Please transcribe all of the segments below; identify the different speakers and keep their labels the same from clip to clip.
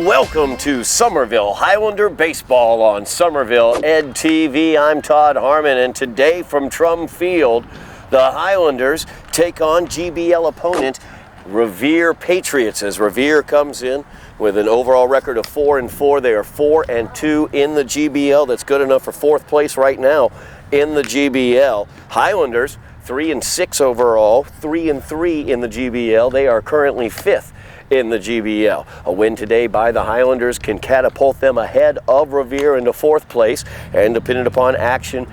Speaker 1: welcome to Somerville Highlander Baseball on Somerville Ed TV. I'm Todd Harmon, and today from Trum Field, the Highlanders take on GBL opponent Revere Patriots, as Revere comes in with an overall record of 4-4. They are 4-2 in the GBL. That's good enough for fourth place right now in the GBL. Highlanders 3-6 overall, 3-3 in the GBL. They are currently fifth in the GBL. A win today by the Highlanders can catapult them ahead of Revere into fourth place, and depending upon action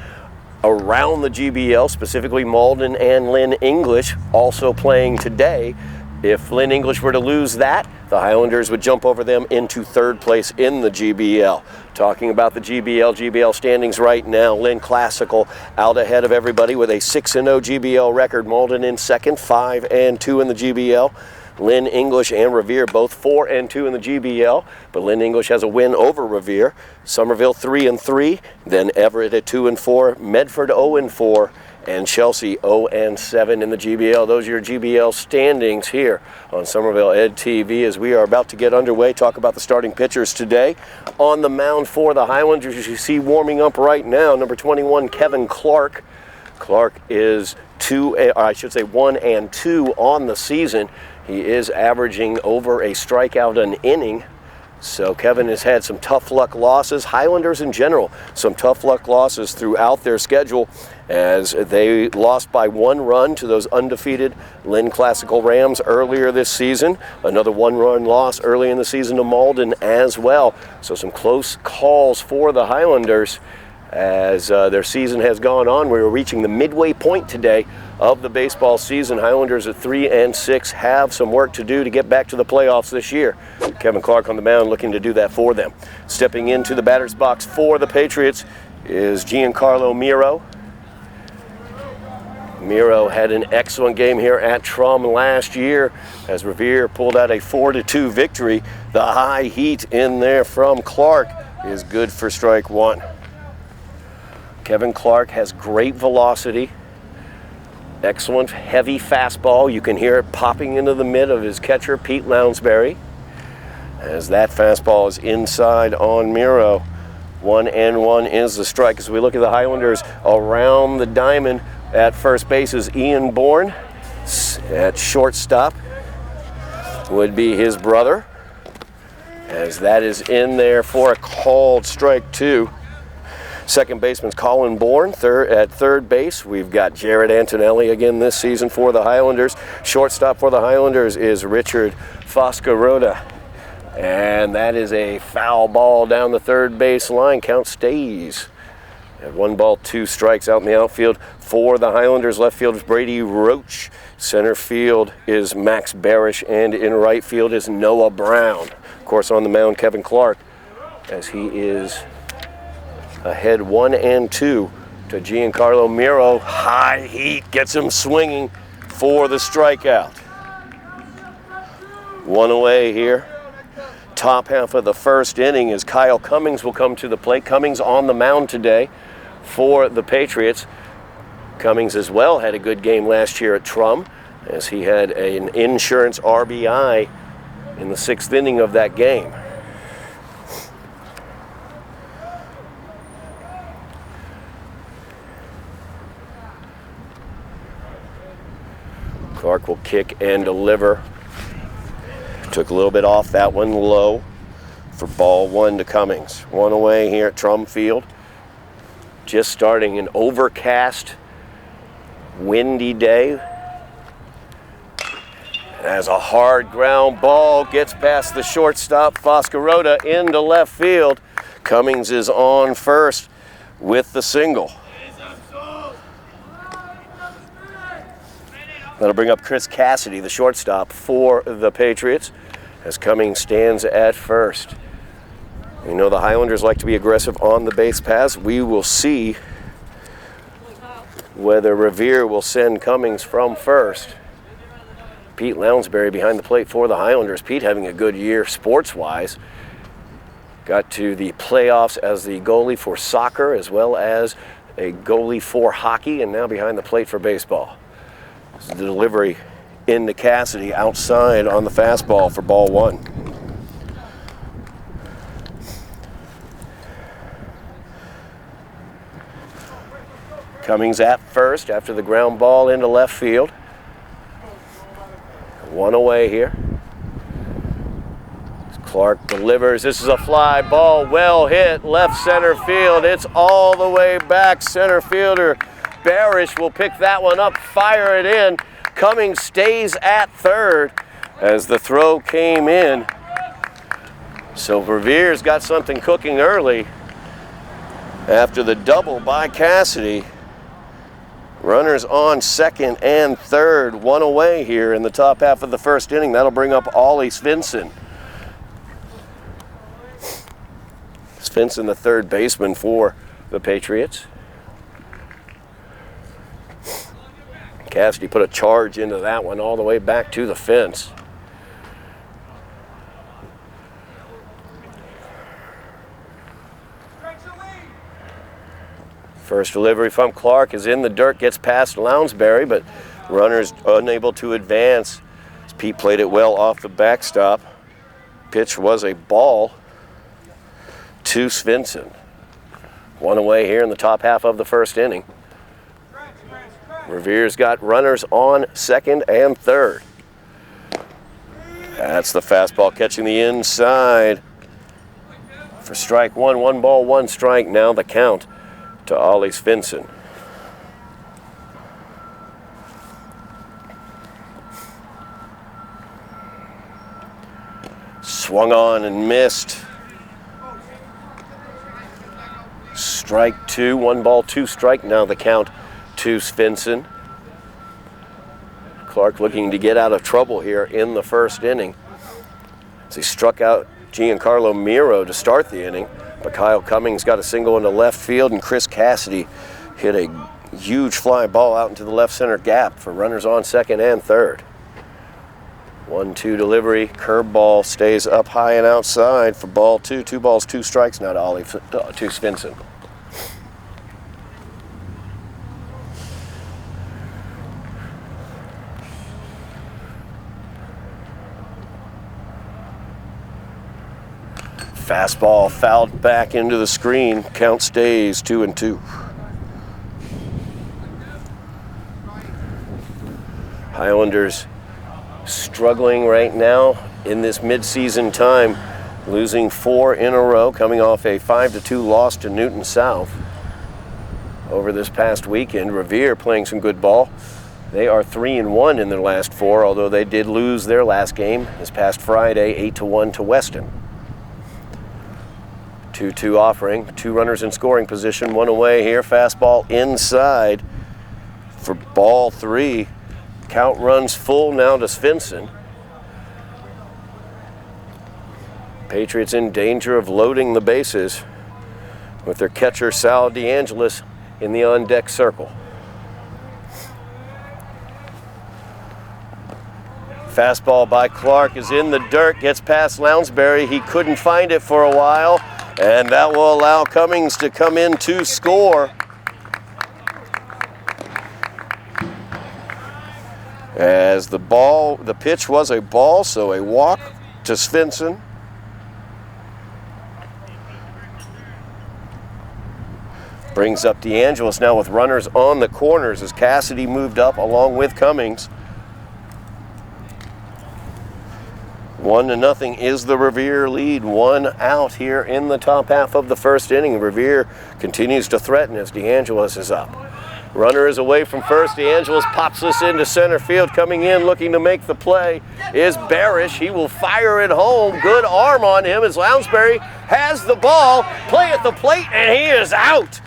Speaker 1: around the GBL, specifically Malden and Lynn English also playing today, if Lynn English were to lose that, the Highlanders would jump over them into third place in the GBL. Talking about the GBL standings right now, Lynn Classical out ahead of everybody with a 6-0 GBL record. Malden in second, 5-2 in the GBL. Lynn English and Revere both 4-2 in the GBL, but Lynn English has a win over Revere. Somerville 3-3, then Everett at 2-4, Medford 0-4, and Chelsea 0-7 in the GBL. Those are your GBL standings here on Somerville Ed TV as we are about to get underway. Talk about the starting pitchers today. On the mound for the Highlanders, you see warming up right now, number 21, Kevin Clark. Clark is 1-2 on the season. He is averaging over a strikeout an inning. So Kevin has had some tough luck losses. Highlanders in general, some tough luck losses throughout their schedule as they lost by 1 run to those undefeated Lynn Classical Rams earlier this season. Another 1-run loss early in the season to Malden as well. So some close calls for the Highlanders as their season has gone on. We're reaching the midway point today of the baseball season. Highlanders at 3-6 have some work to do to get back to the playoffs this year. Kevin Clark on the mound looking to do that for them. Stepping into the batter's box for the Patriots is Giancarlo Miro. Miro had an excellent game here at Trum last year as Revere pulled out a 4-2 victory. The high heat in there from Clark is good for strike one. Kevin Clark has great velocity, excellent heavy fastball. You can hear it popping into the mid of his catcher, Pete Lounsbury, as that fastball is inside on Miro. 1-1 is the strike. As we look at the Highlanders around the diamond, at first base is Ian Bourne. At shortstop would be his brother, as that is in there for a called strike two. Second baseman's Colin Bourne. At third base, we've got Jared Antonelli again this season for the Highlanders. Shortstop for the Highlanders is Richard Foscaroda. And that is a foul ball down the third base line. Count stays at 1-2 strikes out in the outfield for the Highlanders. Left field is Brady Roach. Center field is Max Barish. And in right field is Noah Brown. Of course, on the mound, Kevin Clark, as he is ahead 1-2 to Giancarlo Miro. High heat gets him swinging for the strikeout. One away here. Top half of the first inning as Kyle Cummings will come to the plate. Cummings on the mound today for the Patriots. Cummings as well had a good game last year at Trum as he had an insurance RBI in the 6th inning of that game. Clark will kick and deliver. Took a little bit off that one, low for ball 1 to Cummings. One away here at Trum Field. Just starting an overcast, windy day. As a hard ground ball gets past the shortstop, Foscaroda into left field. Cummings is on first with the single. That'll bring up Chris Cassidy, the shortstop for the Patriots, as Cummings stands at first. You know the Highlanders like to be aggressive on the base paths. We will see whether Revere will send Cummings from first. Pete Lounsbury behind the plate for the Highlanders. Pete having a good year sports-wise. Got to the playoffs as the goalie for soccer as well as a goalie for hockey, and now behind the plate for baseball. The delivery into Cassidy outside on the fastball for ball 1. Cummings at first after the ground ball into left field. One away here. Clark delivers. This is a fly ball, well hit, left center field. It's all the way back. Center fielder Barish will pick that one up, fire it in. Cummings stays at third as the throw came in. So Revere's got something cooking early after the double by Cassidy. Runners on second and third, one away here in the top half of the first inning. That'll bring up Ollie Svensson. Svensson, the third baseman for the Patriots. Cassidy put a charge into that one all the way back to the fence. First delivery from Clark is in the dirt, gets past Lounsbury, but runners unable to advance. Pete played it well off the backstop. Pitch was a ball to Svensson. One away here in the top half of the first inning. Revere's got runners on second and third. That's the fastball catching the inside for strike one. 1 ball, 1 strike. Now the count to Ollie Svensson. Swung on and missed. Strike 2, 1 ball, 2 strike. Now the count to Svensson. Clark looking to get out of trouble here in the first inning as he struck out Giancarlo Miro to start the inning. But Kyle Cummings got a single into left field, and Chris Cassidy hit a huge fly ball out into the left center gap for runners on second and third. 1-2 delivery, curveball stays up high and outside for ball 2. 2 balls, 2 strikes now to Svensson. Fastball fouled back into the screen. Count stays 2-2. Highlanders struggling right now in this midseason time, losing 4 in a row, coming off a 5-2 loss to Newton South over this past weekend. Revere playing some good ball. They are 3-1 in their last 4, although they did lose their last game this past Friday, 8-1 to Weston. 2-2 offering, 2 runners in scoring position, 1 away here. Fastball inside for ball 3. Count runs full now to Svensson. Patriots in danger of loading the bases with their catcher Sal DeAngelis in the on-deck circle. Fastball by Clark is in the dirt, gets past Lounsbury. He couldn't find it for a while, and that will allow Cummings to come in to score. As the pitch was a ball, so a walk to Svensson. Brings up DeAngelis now with runners on the corners as Cassidy moved up along with Cummings. 1-0 is the Revere lead. 1 out here in the top half of the first inning. Revere continues to threaten as DeAngelis is up. Runner is away from first. DeAngelis pops this into center field. Coming in looking to make the play is Barish. He will fire it home. Good arm on him as Lounsbury has the ball. Play at the plate, and he is out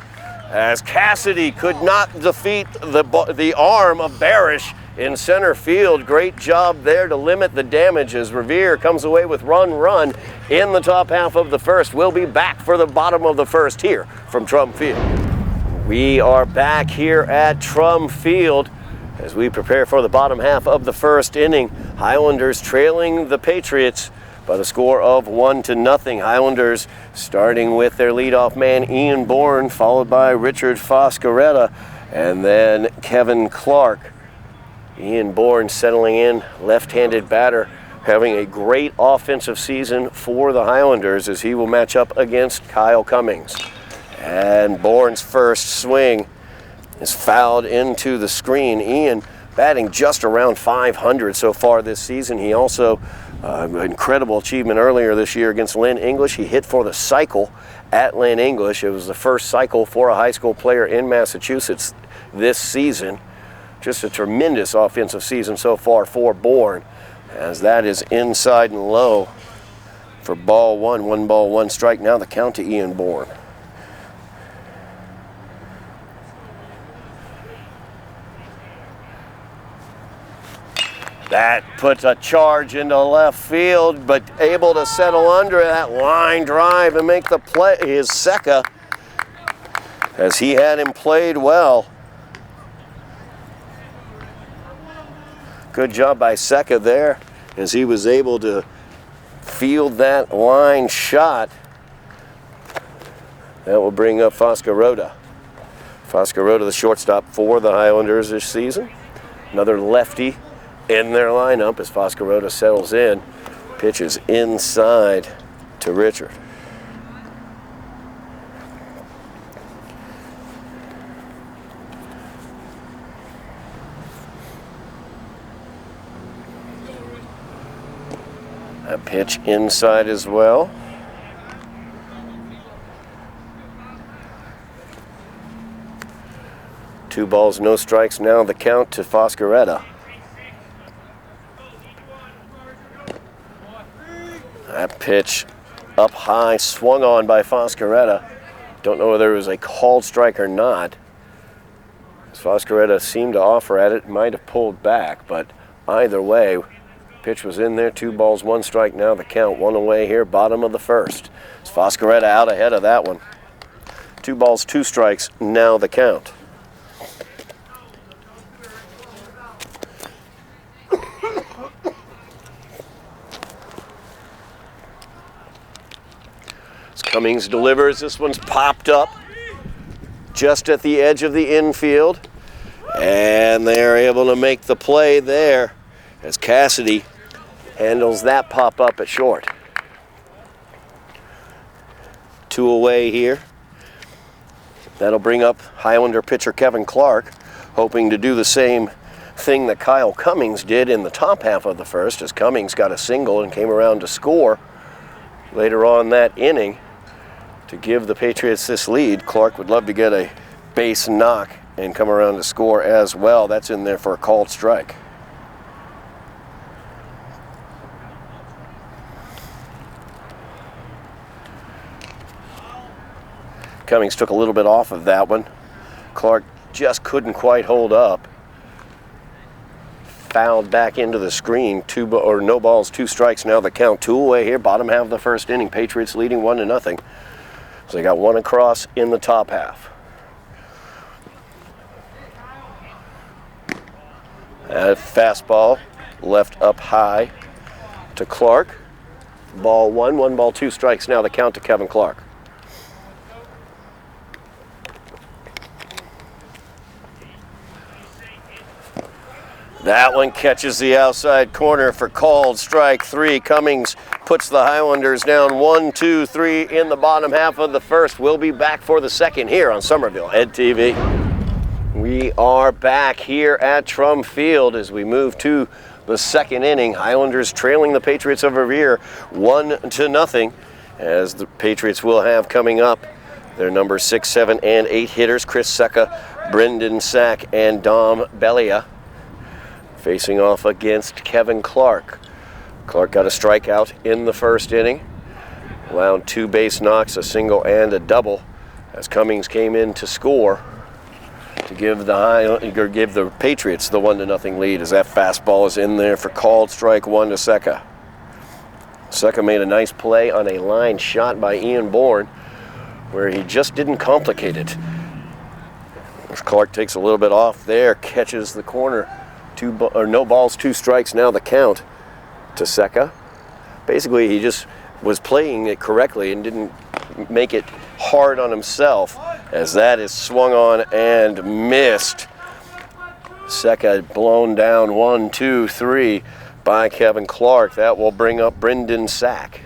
Speaker 1: as Cassidy could not defeat the arm of Barish in center field. Great job there to limit the damage as Revere comes away with run in the top half of the first. We'll be back for the bottom of the first here from Trum Field. We are back here at Trum Field as we prepare for the bottom half of the first inning. Highlanders trailing the Patriots by the score of 1-0. Highlanders starting with their leadoff man Ian Bourne, followed by Richard Foscaretta, and then Kevin Clark. Ian Bourne settling in, left-handed batter, having a great offensive season for the Highlanders as he will match up against Kyle Cummings. And Bourne's first swing is fouled into the screen. Ian batting just around 500 so far this season. He also, incredible achievement earlier this year against Lynn English. He hit for the cycle at Lynn English. It was the first cycle for a high school player in Massachusetts this season. Just a tremendous offensive season so far for Bourne, as that is inside and low for ball one. 1 ball, 1 strike. Now the count to Ian Bourne. That puts a charge into left field, but able to settle under that line drive and make the play is Secca, as he had him played well. Good job by Secca there, as he was able to field that line shot. That will bring up Foscaroda. Foscaroda, the shortstop for the Highlanders this season. Another lefty in their lineup as Foscaroda settles in. Pitches inside to Richard. A pitch inside as well. Two balls, no strikes. Now the count to Foscaroda. That pitch up high, swung on by Foscaroda. Don't know whether it was a called strike or not. Foscaroda seemed to offer at it, might have pulled back, but either way, pitch was in there. 2 balls, 1 strike. Now the count, 1 away here, bottom of the first. Foscaroda out ahead of that one. 2 balls, 2 strikes. Now the count. Cummings delivers. This one's popped up just at the edge of the infield, and they're able to make the play there as Cassidy handles that pop up at short. 2 away here. That'll bring up Highlander pitcher Kevin Clark, hoping to do the same thing that Kyle Cummings did in the top half of the first, as Cummings got a single and came around to score later on that inning to give the Patriots this lead. Clark would love to get a base knock and come around to score as well. That's in there for a called strike. Cummings took a little bit off of that one. Clark just couldn't quite hold up. Fouled back into the screen. No balls, 2 strikes. Now the count. 2 away here, bottom half of the first inning. Patriots leading 1-0. So they got 1 across in the top half. That fastball left up high to Clark. Ball 1, 1 ball, 2 strikes. Now the count to Kevin Clark. That one catches the outside corner for called strike 3. Cummings puts the Highlanders down 1, 2, 3 in the bottom half of the first. We'll be back for the second here on Somerville Ed TV. We are back here at Trum Field as we move to the second inning. Highlanders trailing the Patriots of Revere 1-0, as the Patriots will have coming up their number 6, 7, and 8 hitters, Chris Secca, Brendan Sack, and Dom Bellia, facing off against Kevin Clark. Clark got a strikeout in the first inning, allowed 2 base knocks, a single and a double, as Cummings came in to score to give the Patriots the 1-0 lead, as that fastball is in there for called strike 1 to Secca. Secca made a nice play on a line shot by Ian Bourne, where he just didn't complicate it. Clark takes a little bit off there, catches the corner. No balls, 2 strikes. Now the count to Secca. Basically, he just was playing it correctly and didn't make it hard on himself, as that is swung on and missed. Secca blown down 1, 2, 3 by Kevin Clark. That will bring up Brendan Sack.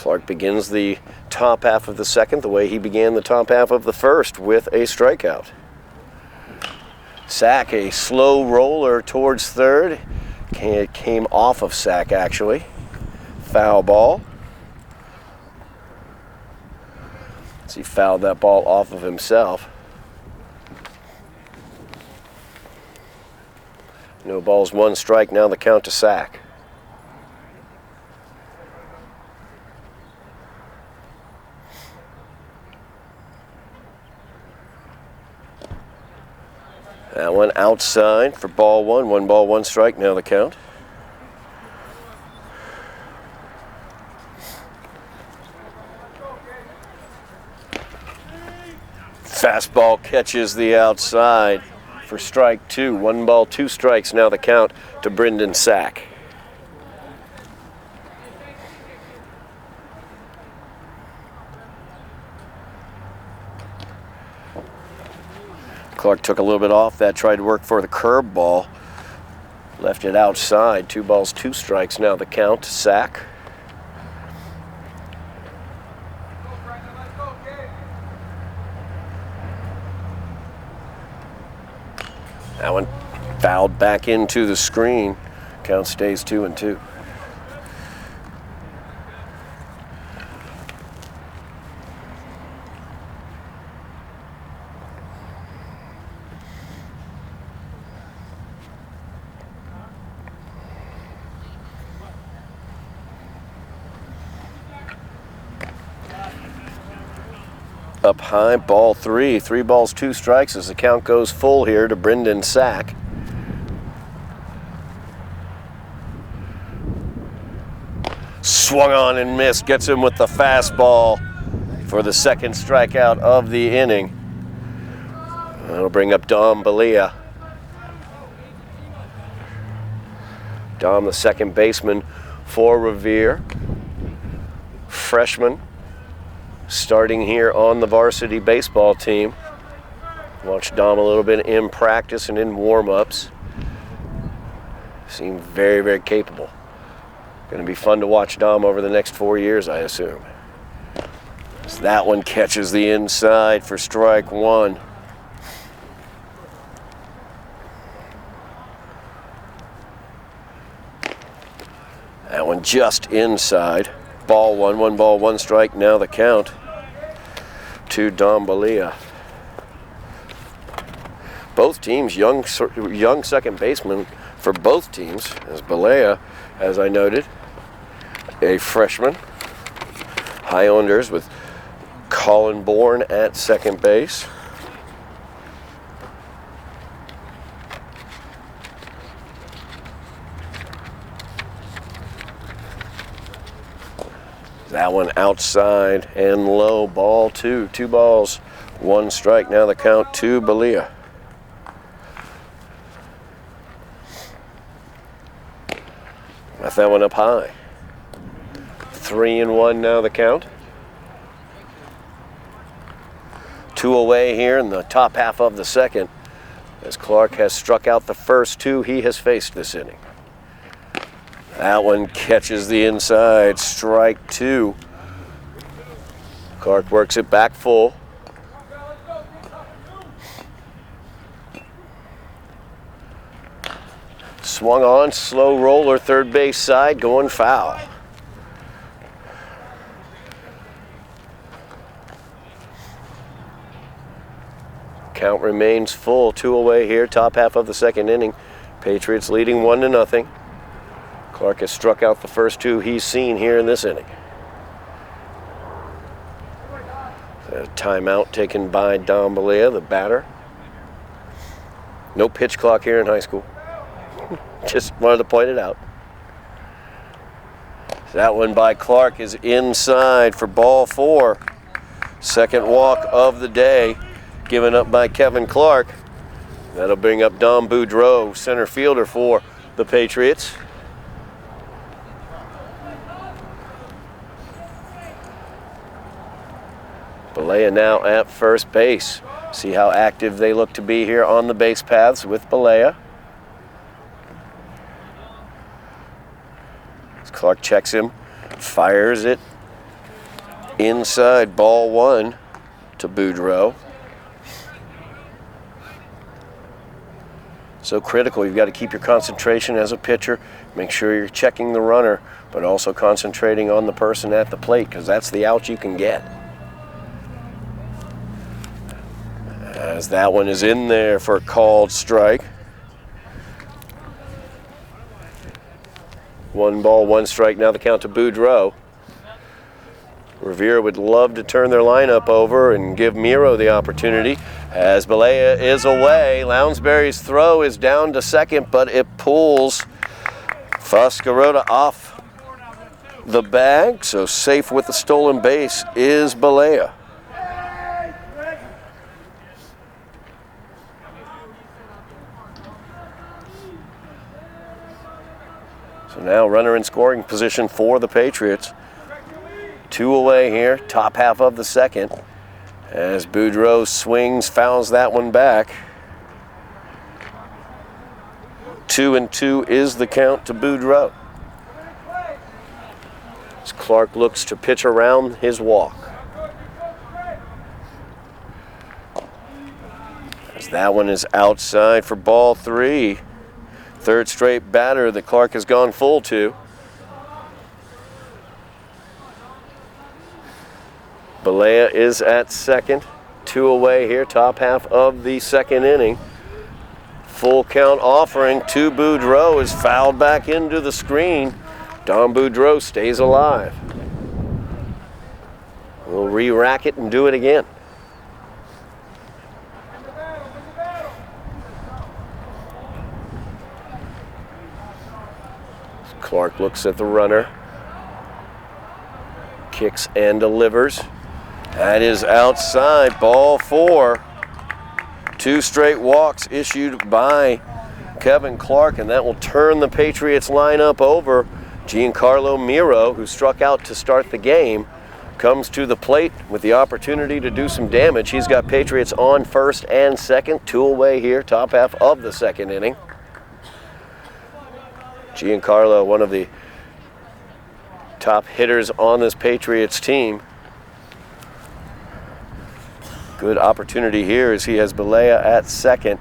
Speaker 1: Clark begins the top half of the second the way he began the top half of the first, with a strikeout. Sack, a slow roller towards third. It came off of Sack, actually. Foul ball. So he fouled that ball off of himself. No balls, one strike. Now the count to Sack. That one outside for ball one. One ball, one strike. Now the count. Fastball catches the outside for strike two. One ball, two strikes. Now the count to Brendan Sack. Clark took a little bit off that, tried to work for the curve ball. Left it outside. 2 balls, 2 strikes. Now the count to Sack. That one fouled back into the screen. Count stays 2-2. Up high, ball 3. 3 balls, 2 strikes as the count goes full here to Brendan Sack. Swung on and missed. Gets him with the fastball for the second strikeout of the inning. That'll bring up Dom Balea. Dom, the second baseman for Revere. Freshman. Starting here on the varsity baseball team. Watched Dom a little bit in practice and in warm-ups. Seemed very, very capable. Going to be fun to watch Dom over the next 4 years, I assume. So that one catches the inside for strike 1. That one just inside. Ball 1, 1 ball, 1 strike. Now the count to Dom Balea. Both teams, young second baseman for both teams, as Balea, as I noted, a freshman. Highlanders with Colin Bourne at second base. That one outside and low, ball 2. 2 balls, 1 strike. Now the count to Balea. Left that one up high. 3-1 now the count. 2 away here in the top half of the second, as Clark has struck out the first 2 he has faced this inning. That one catches the inside, strike 2. Clark works it back full. Swung on, slow roller, third base side, going foul. Count remains full, 2 away here, top half of the second inning. Patriots leading 1-0. Clark has struck out the first 2 he's seen here in this inning. A timeout taken by Dom Balea, the batter. No pitch clock here in high school. Just wanted to point it out. That one by Clark is inside for ball 4. Second walk of the day given up by Kevin Clark. That'll bring up Dom Boudreau, center fielder for the Patriots. Balea now at first base. See how active they look to be here on the base paths with Balea. As Clark checks him, fires it Inside, ball 1 to Boudreau. So critical. You've got to keep your concentration as a pitcher. Make sure you're checking the runner, but also concentrating on the person at the plate, because that's the out you can get. As that one is in there for a called strike. 1 ball, 1 strike. Now the count to Boudreau. Revere would love to turn their lineup over and give Miro the opportunity. As Balea is away, Lounsbury's throw is down to second, but it pulls Foscarota off the bag. So safe with the stolen base is Balea. So now runner in scoring position for the Patriots. 2 away here, top half of the second. As Boudreau swings, fouls that one back. 2-2 is the count to Boudreau. As Clark looks to pitch around his walk. As that one is outside for ball 3. 3rd straight batter that Clark has gone full to. Balea is at second. 2 away here, top half of the second inning. Full count offering to Boudreau is fouled back into the screen. Don Boudreau stays alive. We'll re-rack it and do it again. Clark looks at the runner. Kicks and delivers. That is outside, ball 4. 2 straight walks issued by Kevin Clark, and that will turn the Patriots lineup over. Giancarlo Miro, who struck out to start the game, comes to the plate with the opportunity to do some damage. He's got Patriots on first and second. 2 away here, top half of the second inning. Giancarlo, one of the top hitters on this Patriots team. Good opportunity here as he has Balea at second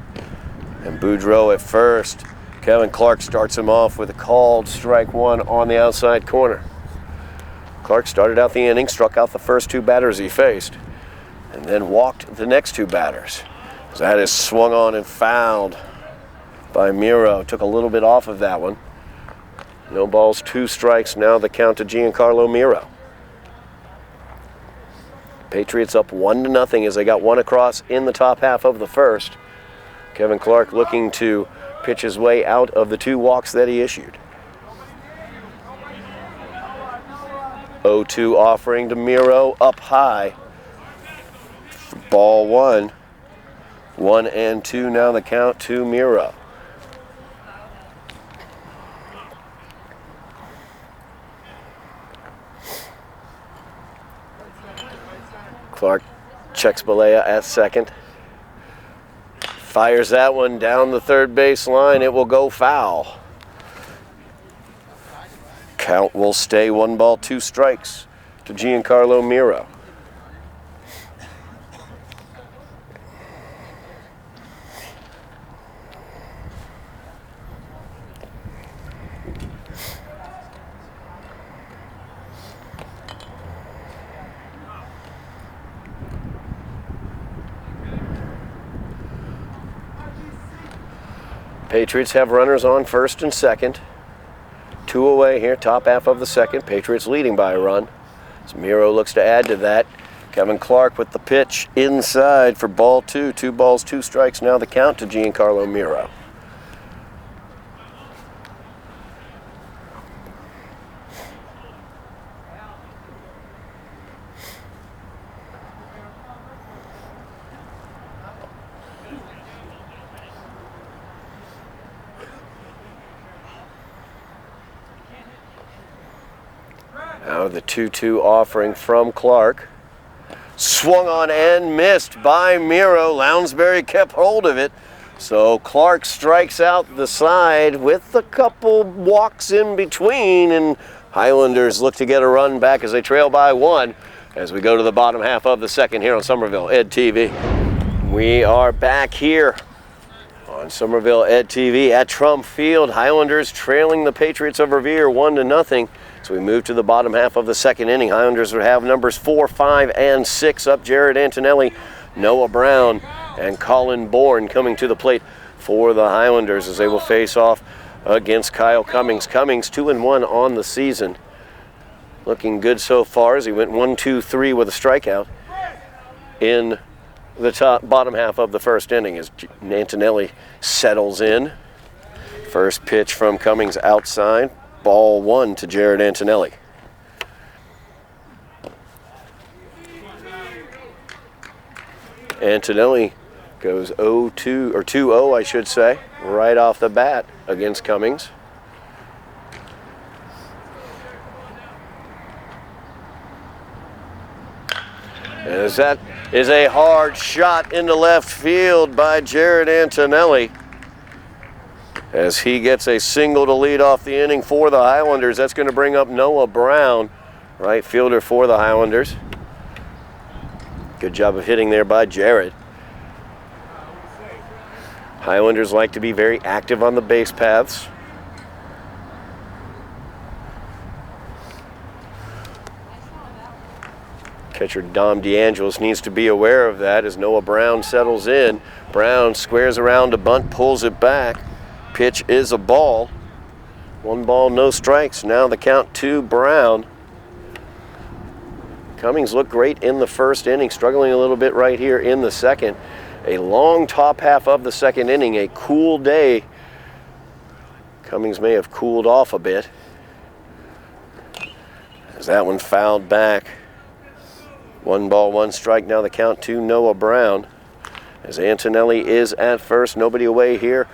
Speaker 1: and Boudreau at first. Kevin Clark starts him off with a called strike 1 on the outside corner. Clark started out the inning, struck out the first 2 batters he faced, and then walked the next 2 batters. That is swung on and fouled by Miro. Took a little bit off of that one. No balls, 2 strikes. Now the count to Giancarlo Miro. Patriots up 1-0 as they got 1 across in the top half of the first. Kevin Clark looking to pitch his way out of the 2 walks that he issued. 0-2 offering to Miro, up high. Ball 1. 1-2 now the count to Miro. Clark checks Balea at second. Fires that one down the third base line. It will go foul. Count will stay 1 ball, 2 strikes to Giancarlo Miro. Patriots have runners on first and second. 2 away here, top half of the second. Patriots leading by a run. As Miro looks to add to that. Kevin Clark with the pitch inside for ball 2. 2 balls, 2 strikes. Now the count to Giancarlo Miro. Now the 2-2 offering from Clark. Swung on and missed by Miro. Lounsbury kept hold of it. So Clark strikes out the side with a couple walks in between, and Highlanders look to get a run back as they trail by 1. as we go to the bottom half of the second here on Somerville Ed TV. We are back here on Somerville Ed TV at Trum Field. Highlanders trailing the Patriots of Revere 1-0. So we move to the bottom half of the second inning. Highlanders would have numbers 4, 5, and 6 up. Jared Antonelli, Noah Brown, and Colin Bourne coming to the plate for the Highlanders as they will face off against Kyle Cummings. Cummings 2-1 on the season. Looking good so far as he went 1-2-3 with a strikeout in the bottom half of the first inning as Antonelli settles in. First pitch from Cummings outside. Ball 1 to Jared Antonelli. Antonelli goes 0-2 or 2-0, I should say, right off the bat against Cummings. As that is a hard shot into left field by Jared Antonelli as he gets a single to lead off the inning for the Highlanders. That's going to bring up Noah Brown, right fielder for the Highlanders. Good job of hitting there by Jared. Highlanders like to be very active on the base paths. Catcher Dom DeAngelis needs to be aware of that as Noah Brown settles in. Brown squares around a bunt, pulls it back. Pitch is a ball. 1 ball, no strikes. Now the count to Brown. Cummings looked great in the first inning, struggling a little bit right here in the second. A long top half of the second inning, a cool day. Cummings may have cooled off a bit as that one fouled back. 1 ball, 1 strike. Now the count to Noah Brown as Antonelli is at first. Nobody away here.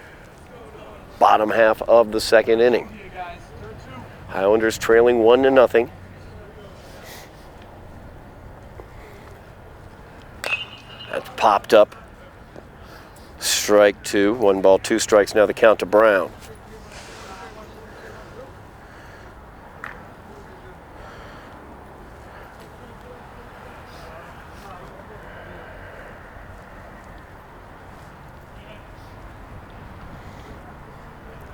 Speaker 1: Bottom half of the second inning. Highlanders trailing 1-0. That's popped up. Strike 2. 1 ball, 2 strikes. Now the count to Brown.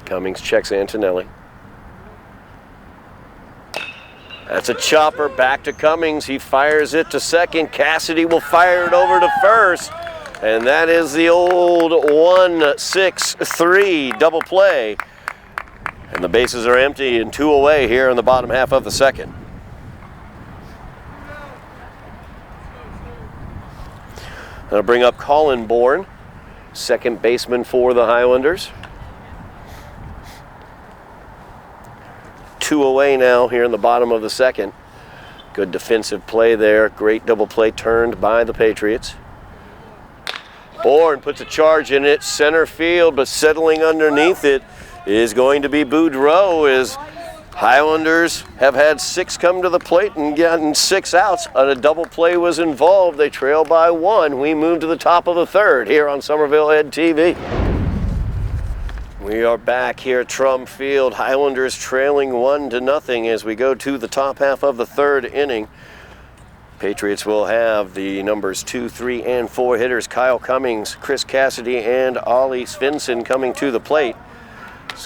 Speaker 1: Cummings checks Antonelli. That's a chopper. Back to Cummings. He fires it to second. Cassidy will fire it over to first. And that is the old 1-6-3 double play. And the bases are empty and 2 away here in the bottom half of the second. I'll bring up Colin Bourne, second baseman for the Highlanders. 2 away now here in the bottom of the second. Good defensive play there. Great double play turned by the Patriots. Bourne puts a charge in it, center field, but settling underneath it is going to be Boudreau as Highlanders have had 6 come to the plate and gotten 6 outs. A double play was involved. They trail by 1. We move to the top of the third here on Somerville Ed TV. We are back here at Trum Field. Highlanders trailing 1-0 as we go to the top half of the third inning. Patriots will have the numbers 2, 3, and 4 hitters. Kyle Cummings, Chris Cassidy, and Ollie Svensson coming to the plate.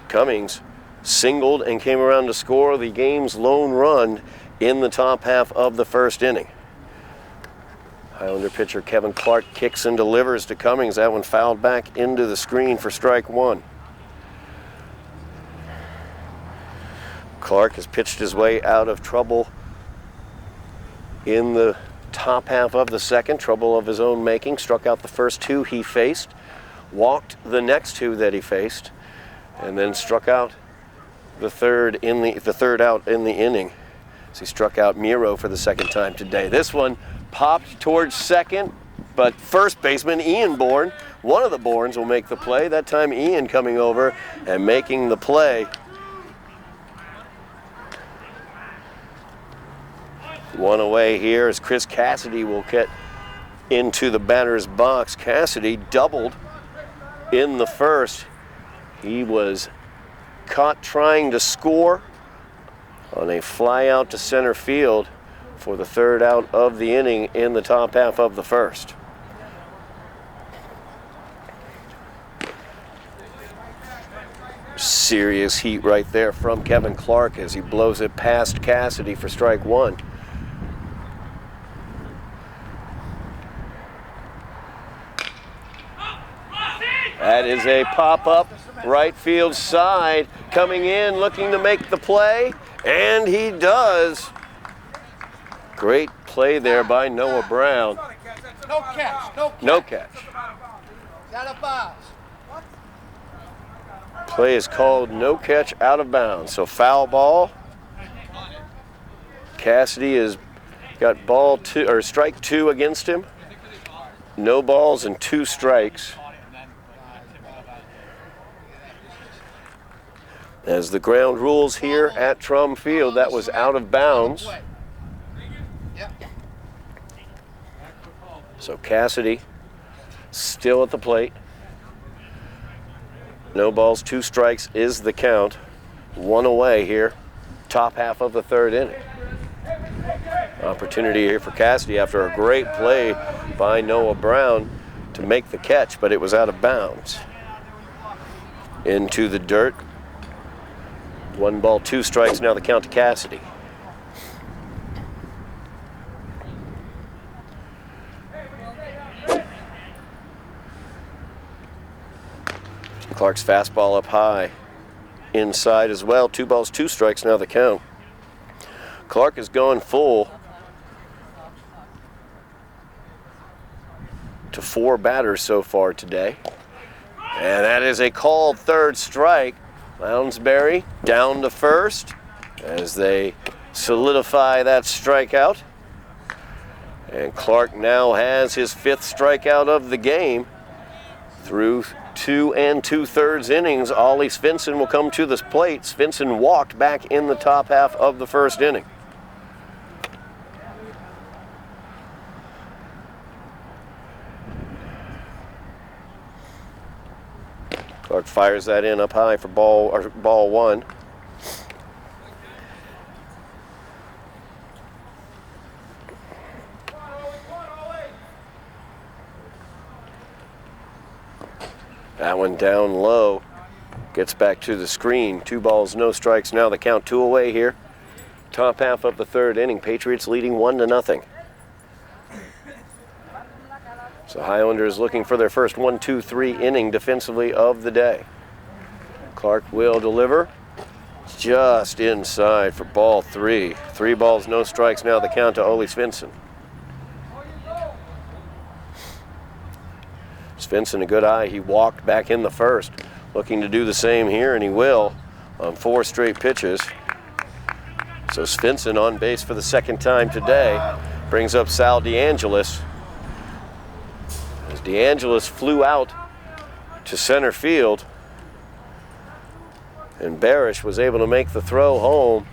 Speaker 1: Cummings singled and came around to score the game's lone run in the top half of the first inning. Highlander pitcher Kevin Clark kicks and delivers to Cummings. That one fouled back into the screen for strike 1. Clark has pitched his way out of trouble in the top half of the second, trouble of his own making. Struck out the first 2 he faced, walked the next 2 that he faced, and then struck out the third out in the inning. So he struck out Miro for the second time today. This one popped towards second, but first baseman Ian Bourne, one of the Bournes, will make the play. That time Ian coming over and making the play. 1 away here as Chris Cassidy will get into the batter's box. Cassidy doubled in the first. He was caught trying to score on a fly out to center field for the third out of the inning in the top half of the first. Serious heat right there from Kevin Clark as he blows it past Cassidy for strike one. That is a pop-up right field side, coming in looking to make the play, and he does. Great play there by Noah Brown.
Speaker 2: No catch.
Speaker 1: No catch.
Speaker 2: Out of bounds.
Speaker 1: Play is called no catch, out of bounds. So foul ball. Cassidy has got ball two or strike two against him. No balls and 2 strikes. As the ground rules here at Trum Field, that was out of bounds. So Cassidy still at the plate. No balls, 2 strikes is the count. 1 away here, top half of the third inning. Opportunity here for Cassidy after a great play by Noah Brown to make the catch, but it was out of bounds. Into the dirt. 1 ball, 2 strikes, now the count to Cassidy. Clark's fastball up high, inside as well. 2 balls, 2 strikes, now the count. Clark is going full to 4 batters so far today. And that is a called third strike. Lounsbury down to first as they solidify that strikeout. And Clark now has his 5th strikeout of the game. Through 2 2/3 innings, Ollie Svensson will come to this plate. Svensson walked back in the top half of the first inning. Clark fires that in up high for ball 1. That one down low, gets back to the screen. 2 balls, no strikes. Now the count 2 away here. Top half of the third inning. Patriots leading 1-0. So Highlanders looking for their first 1-2-3 inning defensively of the day. Clark will deliver just inside for ball 3. 3 balls, no strikes. Now the count to Ollie Svensson. Svensson, a good eye. He walked back in the first, looking to do the same here, and he will on 4 straight pitches. So Svensson on base for the 2nd time today. Brings up Sal DeAngelis. As DeAngelis flew out to center field, and Barish was able to make the throw home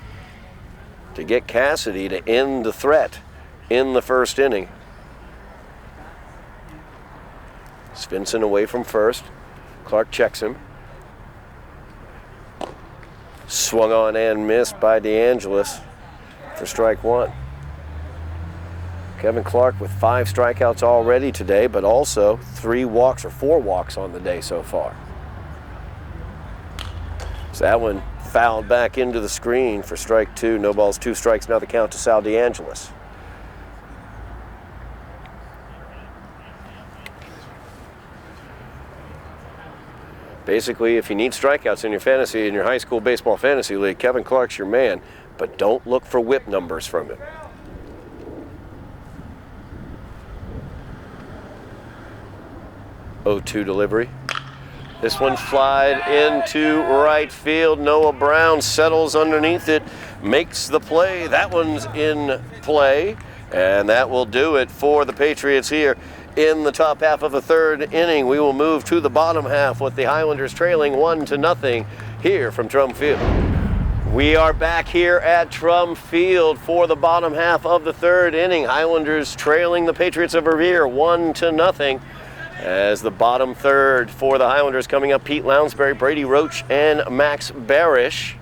Speaker 1: to get Cassidy to end the threat in the first inning. Svensson away from first. Clark checks him. Swung on and missed by DeAngelis for strike 1. Kevin Clark with 5 strikeouts already today, but also 3 walks or 4 walks on the day so far. So that one fouled back into the screen for strike 2. No balls, 2 strikes. Now the count to Sal DeAngelis. Basically, if you need strikeouts in your high school baseball fantasy league, Kevin Clark's your man, but don't look for whip numbers from him. 0-2 delivery. This one flied into right field. Noah Brown settles underneath it, makes the play. That one's in play, and that will do it for the Patriots here. In the top half of the third inning, we will move to the bottom half with the Highlanders trailing 1-0 here from Trum Field. We are back here at Trum Field for the bottom half of the third inning. Highlanders trailing the Patriots of Revere 1-0. As the bottom third for the Highlanders coming up, Pete Lounsbury, Brady Roach, and Max Barish.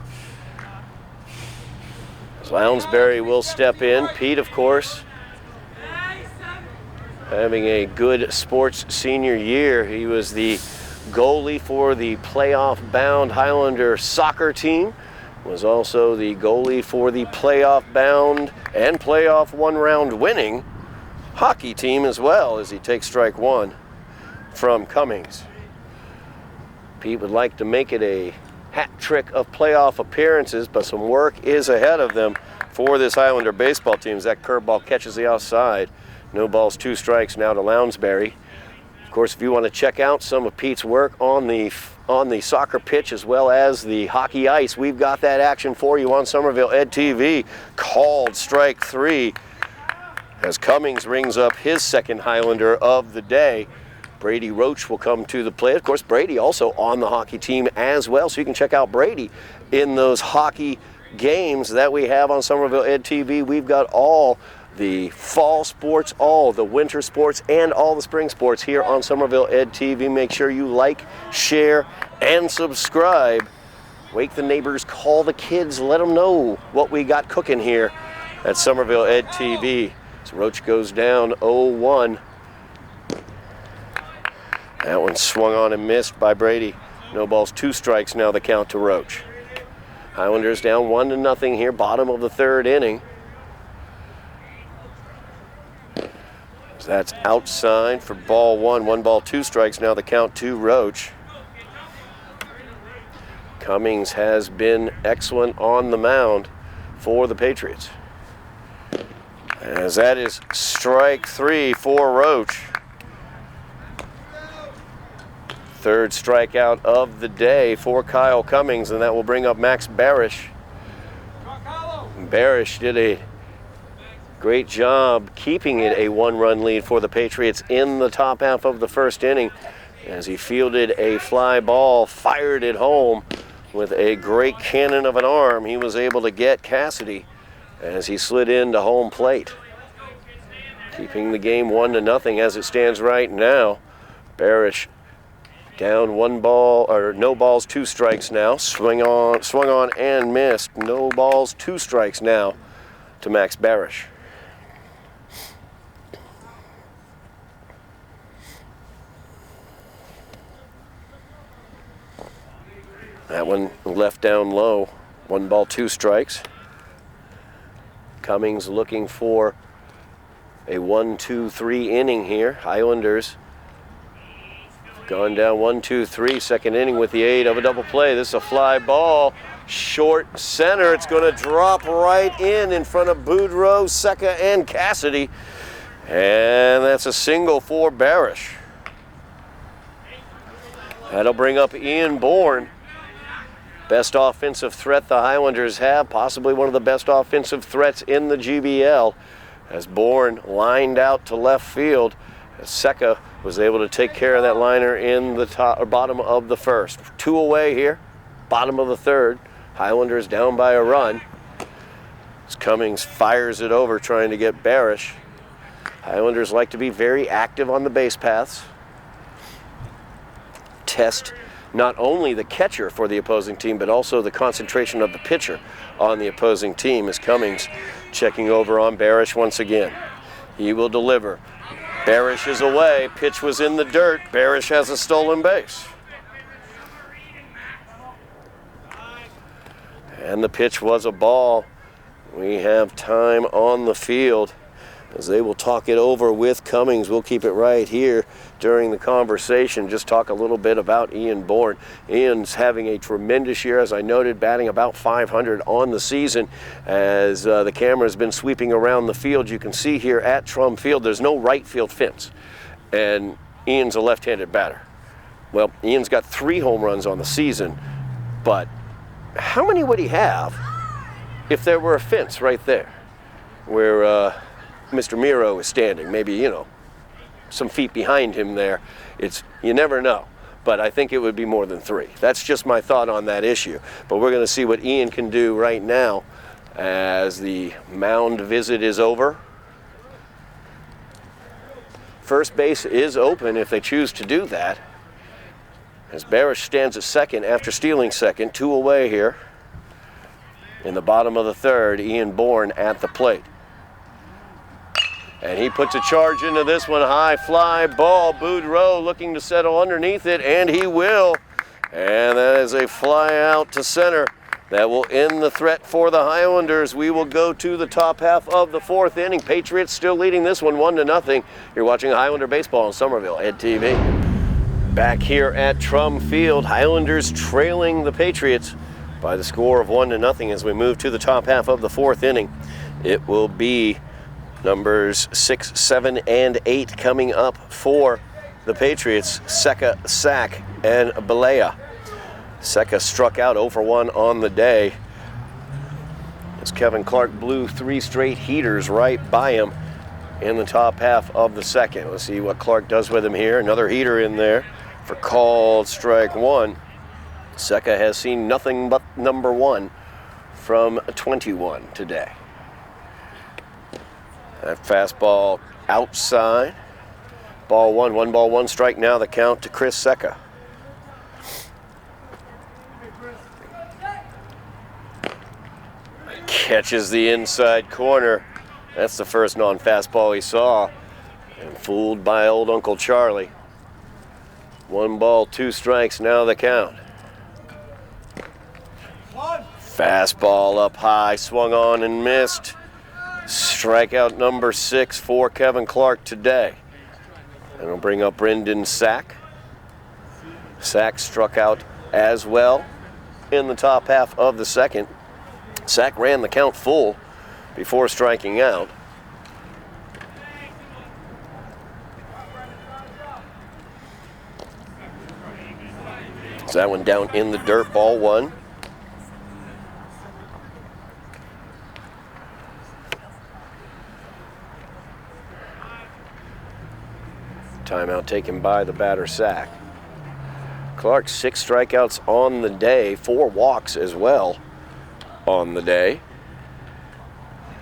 Speaker 1: Lounsbury will step in. Pete, of course, having a good sports senior year. He was the goalie for the playoff-bound Highlander soccer team. Was also the goalie for the playoff-bound and playoff one-round winning hockey team as well, as he takes strike one from Cummings. Pete would like to make it a hat trick of playoff appearances, but some work is ahead of them for this Highlander baseball team as that curveball catches the outside. No balls, 2 strikes now to Lounsbury. Of course, if you want to check out some of Pete's work on the soccer pitch as well as the hockey ice, we've got that action for you on Somerville Ed TV. Called strike 3 as Cummings rings up his second Highlander of the day. Brady Roach will come to the plate. Of course, Brady also on the hockey team as well, so you can check out Brady in those hockey games that we have on Somerville Ed TV. We've got all the fall sports, all the winter sports, and all the spring sports here on Somerville Ed TV. Make sure you like, share, and subscribe. Wake the neighbors, call the kids, let them know what we got cooking here at Somerville Ed TV. So Roach goes down 0-1. That one swung on and missed by Brady. No balls, 2 strikes now the count to Roach. Highlanders down 1-0 here, bottom of the 3rd inning. That's outside for ball 1. 1 ball, 2 strikes now the count to Roach. Cummings has been excellent on the mound for the Patriots, as that is strike 3 for Roach. 3rd strikeout of the day for Kyle Cummings, and that will bring up Max Barish. Barish did a great job keeping it a 1-run lead for the Patriots in the top half of the 1st inning as he fielded a fly ball, fired it home with a great cannon of an arm. He was able to get Cassidy as he slid into home plate, keeping the game 1-0 as it stands right now. Barish down 1 ball, or no balls, 2 strikes now. Swung on and missed. No balls, 2 strikes now to Max Barish. That one left down low. 1 ball, 2 strikes. Cummings looking for a 1-2-3 inning here. Highlanders gone down 1-2-3, 2nd inning with the aid of a double play. This is a fly ball, short center. It's going to drop right in front of Boudreaux, Secca, and Cassidy. And that's a single for Barish. That'll bring up Ian Bourne. Best offensive threat the Highlanders have, possibly one of the best offensive threats in the GBL, as Bourne lined out to left field. As Secca was able to take care of that liner in the top or bottom of the 1st. 2 away here, bottom of the 3rd. Highlanders down by a run. As Cummings fires it over, trying to get Barish. Highlanders like to be very active on the base paths. Test not only the catcher for the opposing team, but also the concentration of the pitcher on the opposing team, as Cummings checking over on Barish once again. He will deliver. Barish is away. Pitch was in the dirt. Barish has a stolen base. And the pitch was a ball. We have time on the field as they will talk it over with Cummings. We'll keep it right here during the conversation. Just talk a little bit about Ian Bourne. Ian's having a tremendous year, as I noted, batting about 500 on the season. As the camera has been sweeping around the field, you can see here at Trum Field, there's no right field fence. And Ian's a left-handed batter. Well, Ian's got 3 home runs on the season, but how many would he have if there were a fence right there where Mr. Miro is standing? Maybe, some feet behind him there. You never know, but I think it would be more than 3. That's just my thought on that issue. But we're going to see what Ian can do right now as the mound visit is over. First base is open if they choose to do that, as Barish stands at second after stealing second. 2 away here. In the bottom of the third, Ian Bourne at the plate. And he puts a charge into this one. High fly ball. Boudreau looking to settle underneath it, and he will. And that is a fly out to center. That will end the threat for the Highlanders. We will go to the top half of the fourth inning. Patriots still leading this one 1-0. You're watching Highlander Baseball on Somerville Ed TV. Back here at Trum Field, Highlanders trailing the Patriots by the score of 1-0 as we move to the top half of the fourth inning. It will be numbers 6, 7, and 8 coming up for the Patriots. Secca, Sack, and Balea. Secca struck out 0-for-1 on the day as Kevin Clark blew 3 straight heaters right by him in the top half of the second. Let's see what Clark does with him here. Another heater in there for called strike 1. Secca has seen nothing but number 1 from 21 today. That fastball outside. Ball 1, 1 ball, 1 strike now the count to Chris Secca. Catches the inside corner. That's the first non-fastball he saw. And fooled by old Uncle Charlie. 1 ball, 2 strikes now the count. Fastball up high, swung on and missed. Strikeout number 6 for Kevin Clark today. And we'll bring up Brendan Sack. Sack struck out as well in the top half of the second. Sack ran the count full before striking out. So that one down in the dirt, ball 1. Timeout taken by the batter, Sack. Clark, 6 strikeouts on the day, 4 walks as well on the day.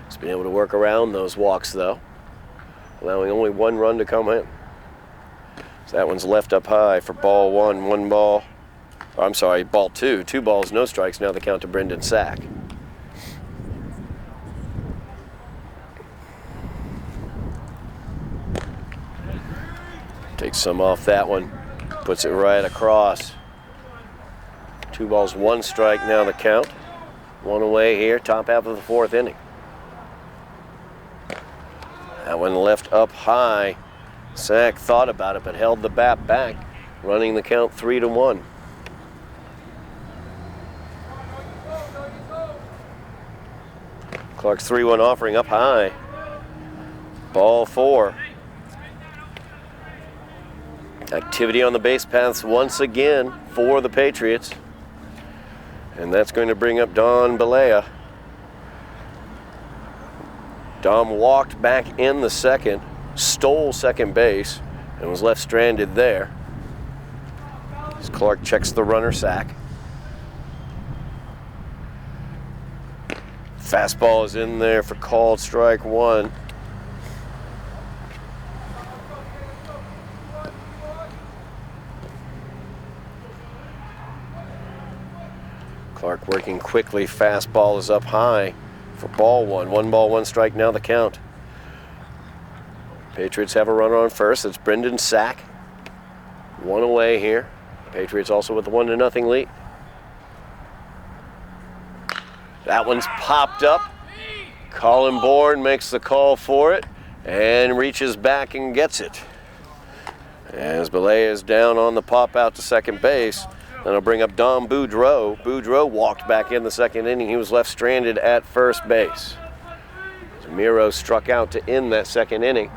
Speaker 1: He's been able to work around those walks, though, allowing only 1 run to come in. So that one's left up high for ball 1, 1 ball. I'm sorry, ball 2. 2 balls, no strikes. Now the count to Brendan Sack. Takes some off that one. Puts it right across. 2 balls, 1 strike now the count. 1 away here, top half of the fourth inning. That one left up high. Sack thought about it but held the bat back, running the count 3-1. Clark's 3-1 offering up high. Ball 4. Activity on the base paths once again for the Patriots. And that's going to bring up Don Balea. Dom walked back in the second, stole second base, and was left stranded there. As Clark checks the runner, Sack. Fastball is in there for called strike 1. Clark working quickly. Fastball is up high for ball 1. 1 ball, 1 strike now the count. Patriots have a runner on first. It's Brendan Sack. 1 away here. Patriots also with a 1-0 lead. That one's popped up. Colin Bourne makes the call for it and reaches back and gets it. As Balea is down on the pop out to second base. That'll bring up Dom Boudreau. Boudreau walked back in the second inning. He was left stranded at first base. Miro struck out to end that second inning.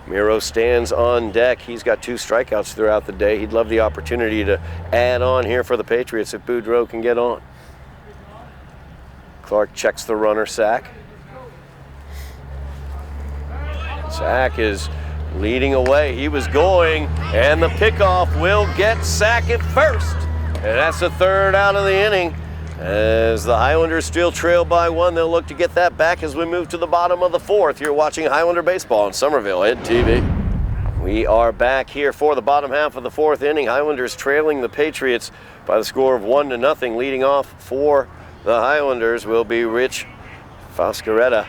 Speaker 1: Miro stands on deck. He's got 2 strikeouts throughout the day. He'd love the opportunity to add on here for the Patriots if Boudreau can get on. Clark checks the runner, Sack. Sack is leading away. He was going, and the pickoff will get Sack at first. And that's the 3rd out of the inning. As the Highlanders still trail by 1, they'll look to get that back as we move to the bottom of the 4th. You're watching Highlander Baseball on Somerville Ed TV. We are back here for the bottom half of the 4th inning. Highlanders trailing the Patriots by the score of 1-0, leading off for the Highlanders will be Rich Foscaretta.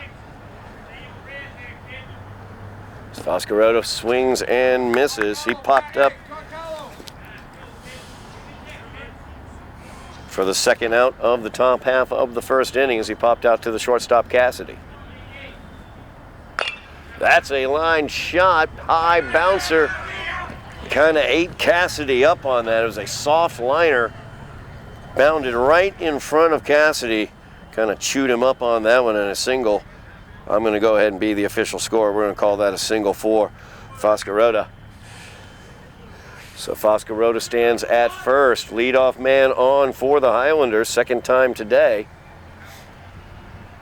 Speaker 1: Foscaretta swings and misses. He popped up for the second out of the top half of the first inning as he popped out to the shortstop Cassidy. That's a line shot, high bouncer. Kind of ate Cassidy up on that. It was a soft liner. Bounded right in front of Cassidy. Kind of chewed him up on that one in a single. I'm going to go ahead and be the official score. We're going to call that a single for Foscaretta. So Foscaretta stands at first. Leadoff man on for the Highlanders, second time today.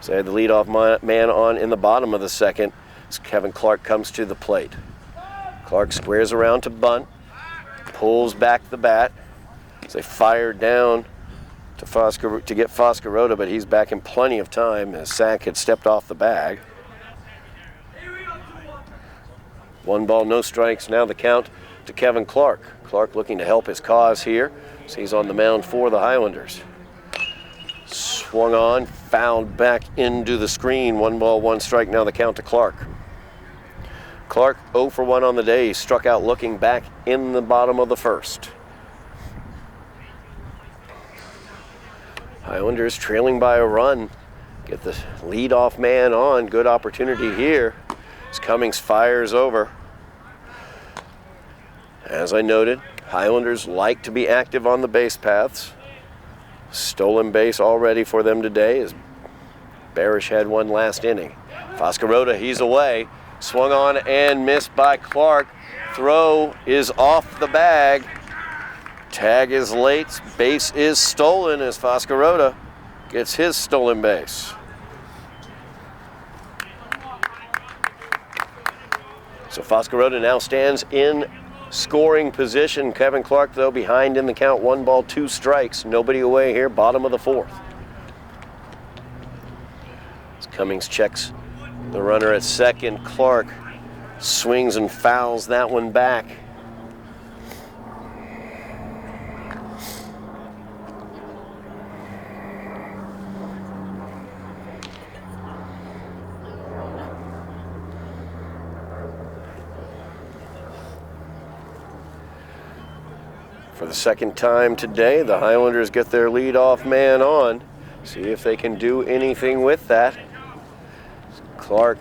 Speaker 1: So they had the leadoff man on in the bottom of the second as Kevin Clark comes to the plate. Clark squares around to bunt, pulls back the bat. As they fire down to get Foscaretta, but he's back in plenty of time as Sack had stepped off the bag. 1 ball, no strikes. Now the count to Kevin Clark. Clark looking to help his cause here. So he's on the mound for the Highlanders. Swung on, fouled back into the screen. 1 ball, 1 strike. Now the count to Clark. Clark 0 for 1 on the day. He struck out looking back in the bottom of the first. Highlanders trailing by a run. Get the leadoff man on. Good opportunity here as Cummings fires over. As I noted, Highlanders like to be active on the base paths. Stolen base already for them today as Barish had one last inning. Foscaretta, he's away. Swung on and missed by Clark. Throw is off the bag. Tag is late. Base is stolen as Foscaretta gets his stolen base. So Foscaretta now stands in scoring position. Kevin Clark, though, behind in the count. 1 ball, 2 strikes. Nobody away here, bottom of the fourth. As Cummings checks the runner at second, Clark swings and fouls that one back. For the second time today, the Highlanders get their leadoff man on. See if they can do anything with that. Clark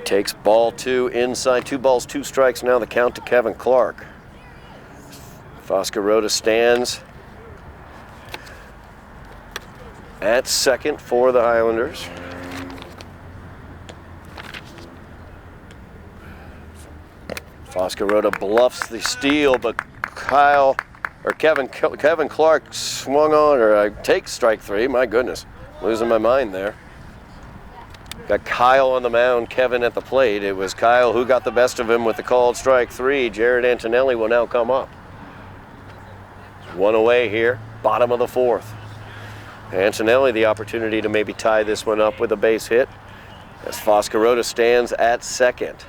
Speaker 1: takes ball 2 inside. 2 balls, 2 strikes. Now the count to Kevin Clark. Foscaretta stands at second for the Highlanders. Foscaretta bluffs the steal, but Kevin Clark swung on, or takes strike 3. My goodness, losing my mind there. Got Kyle on the mound, Kevin at the plate. It was Kyle who got the best of him with the called strike 3. Jared Antonelli will now come up. 1 away here, bottom of the fourth. Antonelli the opportunity to maybe tie this one up with a base hit as Foscaretta stands at second.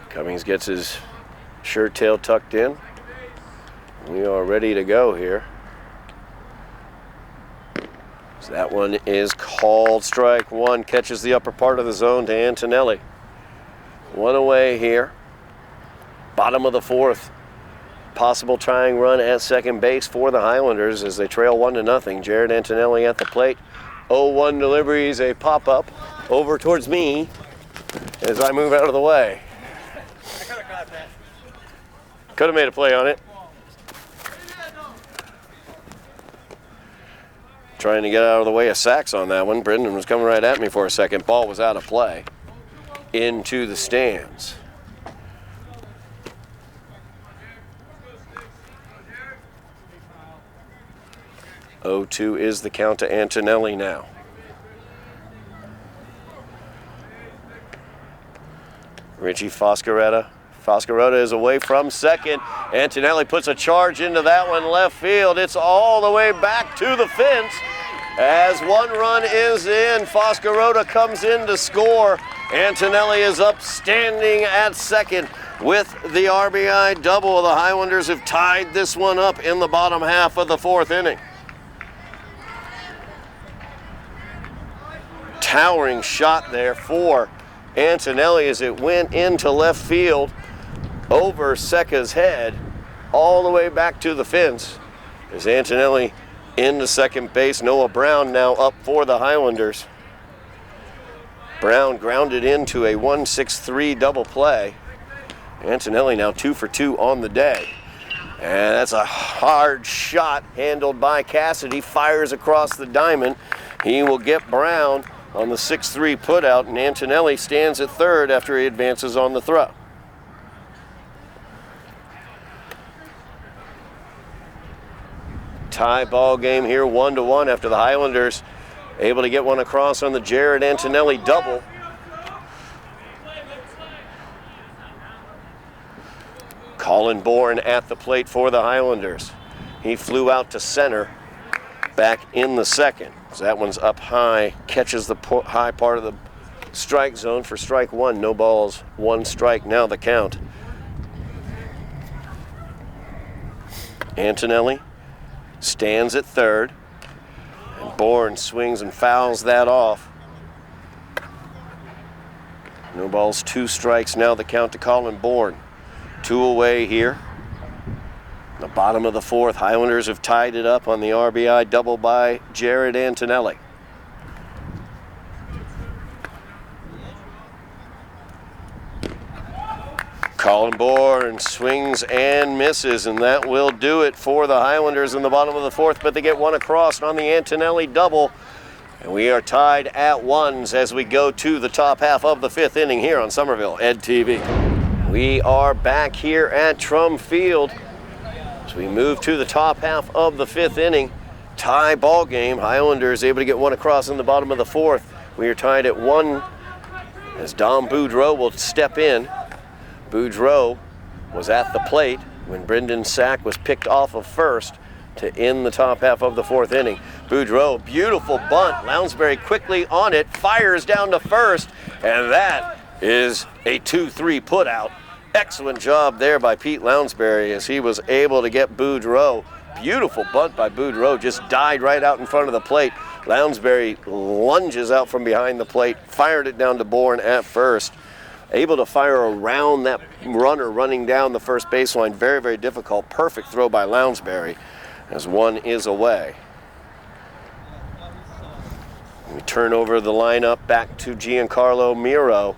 Speaker 1: Cummings gets his shirt tail tucked in. We are ready to go here. So that one is called strike 1. Catches the upper part of the zone to Antonelli. 1 away here. Bottom of the fourth. Possible tying run at second base for the Highlanders as they trail 1-0. Jared Antonelli at the plate. 0-1 deliveries, a pop-up over towards me as I move out of the way. Could have made a play on it. Trying to get out of the way of sacks on that one. Brendan was coming right at me for a second. Ball was out of play. Into the stands. (0-2) is the count to Antonelli now. Richie Foscaretta. Foscaretta is away from second. Antonelli puts a charge into that one left field. It's all the way back to the fence. As one run is in, Foscarota comes in to score. Antonelli is up standing at second with the RBI double. The Highlanders have tied this one up in the bottom half of the fourth inning. Towering shot there for Antonelli as it went into left field over Seca's head all the way back to the fence. As Antonelli into second base, Noah Brown now up for the Highlanders. Brown grounded into a 1-6-3 double play. Antonelli now 2 for 2 on the day. And that's a hard shot handled by Cassidy. Fires across the diamond. He will get Brown on the 6-3 putout, and Antonelli stands at third after he advances on the throw. Tie ball game here, 1-1 after the Highlanders able to get one across on the Jared Antonelli double. Colin Bourne at the plate for the Highlanders. He flew out to center, back in the second. So that one's up high, catches the high part of the strike zone for strike one. No balls, one strike, now the count. Antonelli stands at third, and Bourne swings and fouls that off. No balls, 2 strikes, now the count to Colin Bourne. 2 away here. The bottom of the fourth, Highlanders have tied it up on the RBI double by Jared Antonelli. Colin Bourne swings and misses, and that will do it for the Highlanders in the bottom of the fourth, but they get one across on the Antonelli double. And we are tied at ones as we go to the top half of the fifth inning here on Somerville Ed TV. We are back here at Trum Field as we move to the top half of the fifth inning. Tie ball game. Highlanders able to get one across in the bottom of the fourth. We are tied at 1 as Dom Boudreau will step in. Boudreau was at the plate when Brendan Sack was picked off of first to end the top half of the fourth inning. Boudreau, beautiful bunt. Lounsbury quickly on it, fires down to first, and that is a 2-3 put out. Excellent job there by Pete Lounsbury as he was able to get Boudreau. Beautiful bunt by Boudreau, just died right out in front of the plate. Lounsbury lunges out from behind the plate, fired it down to Bourne at first. Able to fire around that runner running down the first baseline. Very, very difficult. Perfect throw by Lounsbury as one is away. We turn over the lineup back to Giancarlo Miro.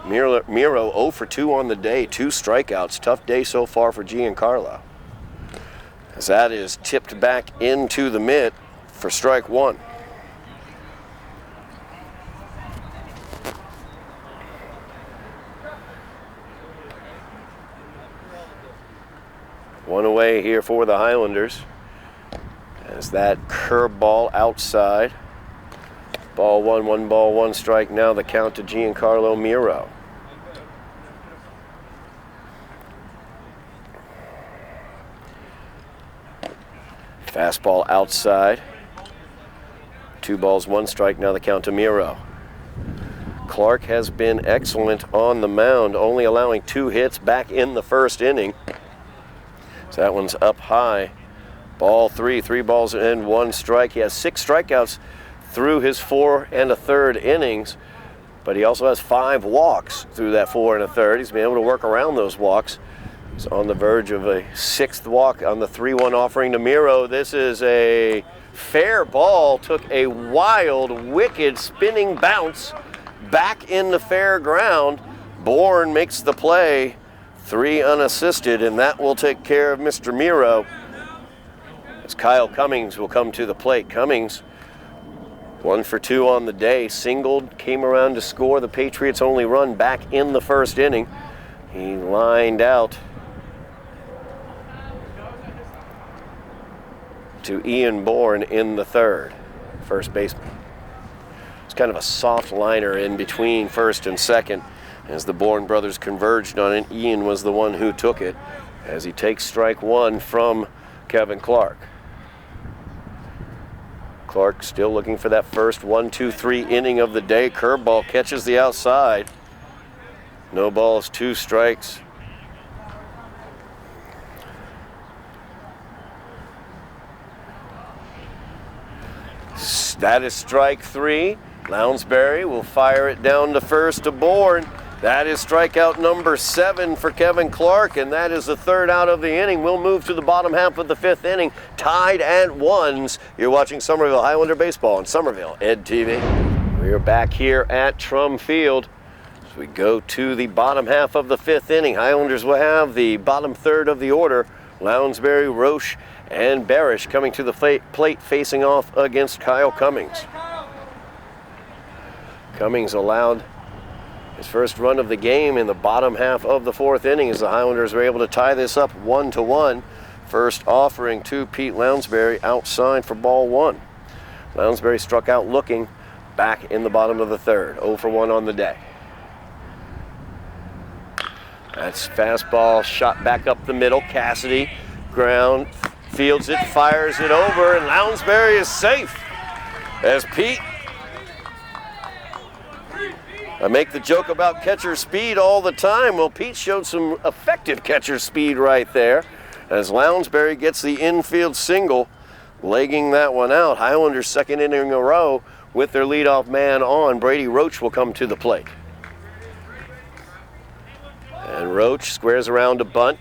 Speaker 1: Miro 0 for 2 on the day, 2 strikeouts. Tough day so far for Giancarlo. As that is tipped back into the mitt for strike one. One away here for the Highlanders as that curveball outside. Ball 1, 1 ball, 1 strike. Now the count to Giancarlo Miro. Fastball outside. 2 balls, 1 strike. Now the count to Miro. Clark has been excellent on the mound, only allowing 2 hits back in the first inning. So that one's up high. Ball 3, 3 balls and 1 strike. He has 6 strikeouts through his 4 1/3 innings, but he also has 5 walks through that 4 1/3. He's been able to work around those walks. He's on the verge of a 6th walk on the 3-1 offering to Miro. This is a fair ball. Took a wild, wicked spinning bounce back in the fair ground. Bourne makes the play. 3 unassisted, and that will take care of Mr. Miro. As Kyle Cummings will come to the plate. Cummings, 1 for 2 on the day, singled, came around to score the Patriots' only run back in the first inning. He lined out to Ian Bourne in the third, first baseman. It's kind of a soft liner in between first and second. As the Bourne brothers converged on it, Ian was the one who took it as he takes strike 1 from Kevin Clark. Clark still looking for that first 1-2-3 inning of the day. Curveball catches the outside. No balls, 2 strikes. That is strike 3. Lounsbury will fire it down to first to Bourne. That is strikeout number 7 for Kevin Clark, and that is the 3rd out of the inning. We'll move to the bottom half of the 5th inning, tied at 1s. You're watching Somerville Highlander Baseball on Somerville Ed TV. We're back here at Trum Field as we go to the bottom half of the 5th inning. Highlanders will have the bottom 3rd of the order. Lounsbury, Roche, and Barish coming to the plate facing off against Kyle Cummings. Cummings allowed his first run of the game in the bottom half of the 4th inning as the Highlanders were able to tie this up 1-1. First offering to Pete Lounsbury outside for ball 1. Lounsbury struck out looking back in the bottom of the 3rd. 0 for 1 on the day. That's fastball shot back up the middle. Cassidy ground fields it, fires it over, and Lounsbury is safe as Pete. I make the joke about catcher speed all the time. Well, Pete showed some effective catcher speed right there as Lounsbury gets the infield single, legging that one out. Highlanders' 2nd inning in a row with their leadoff man on. Brady Roach will come to the plate. And Roach squares around to bunt,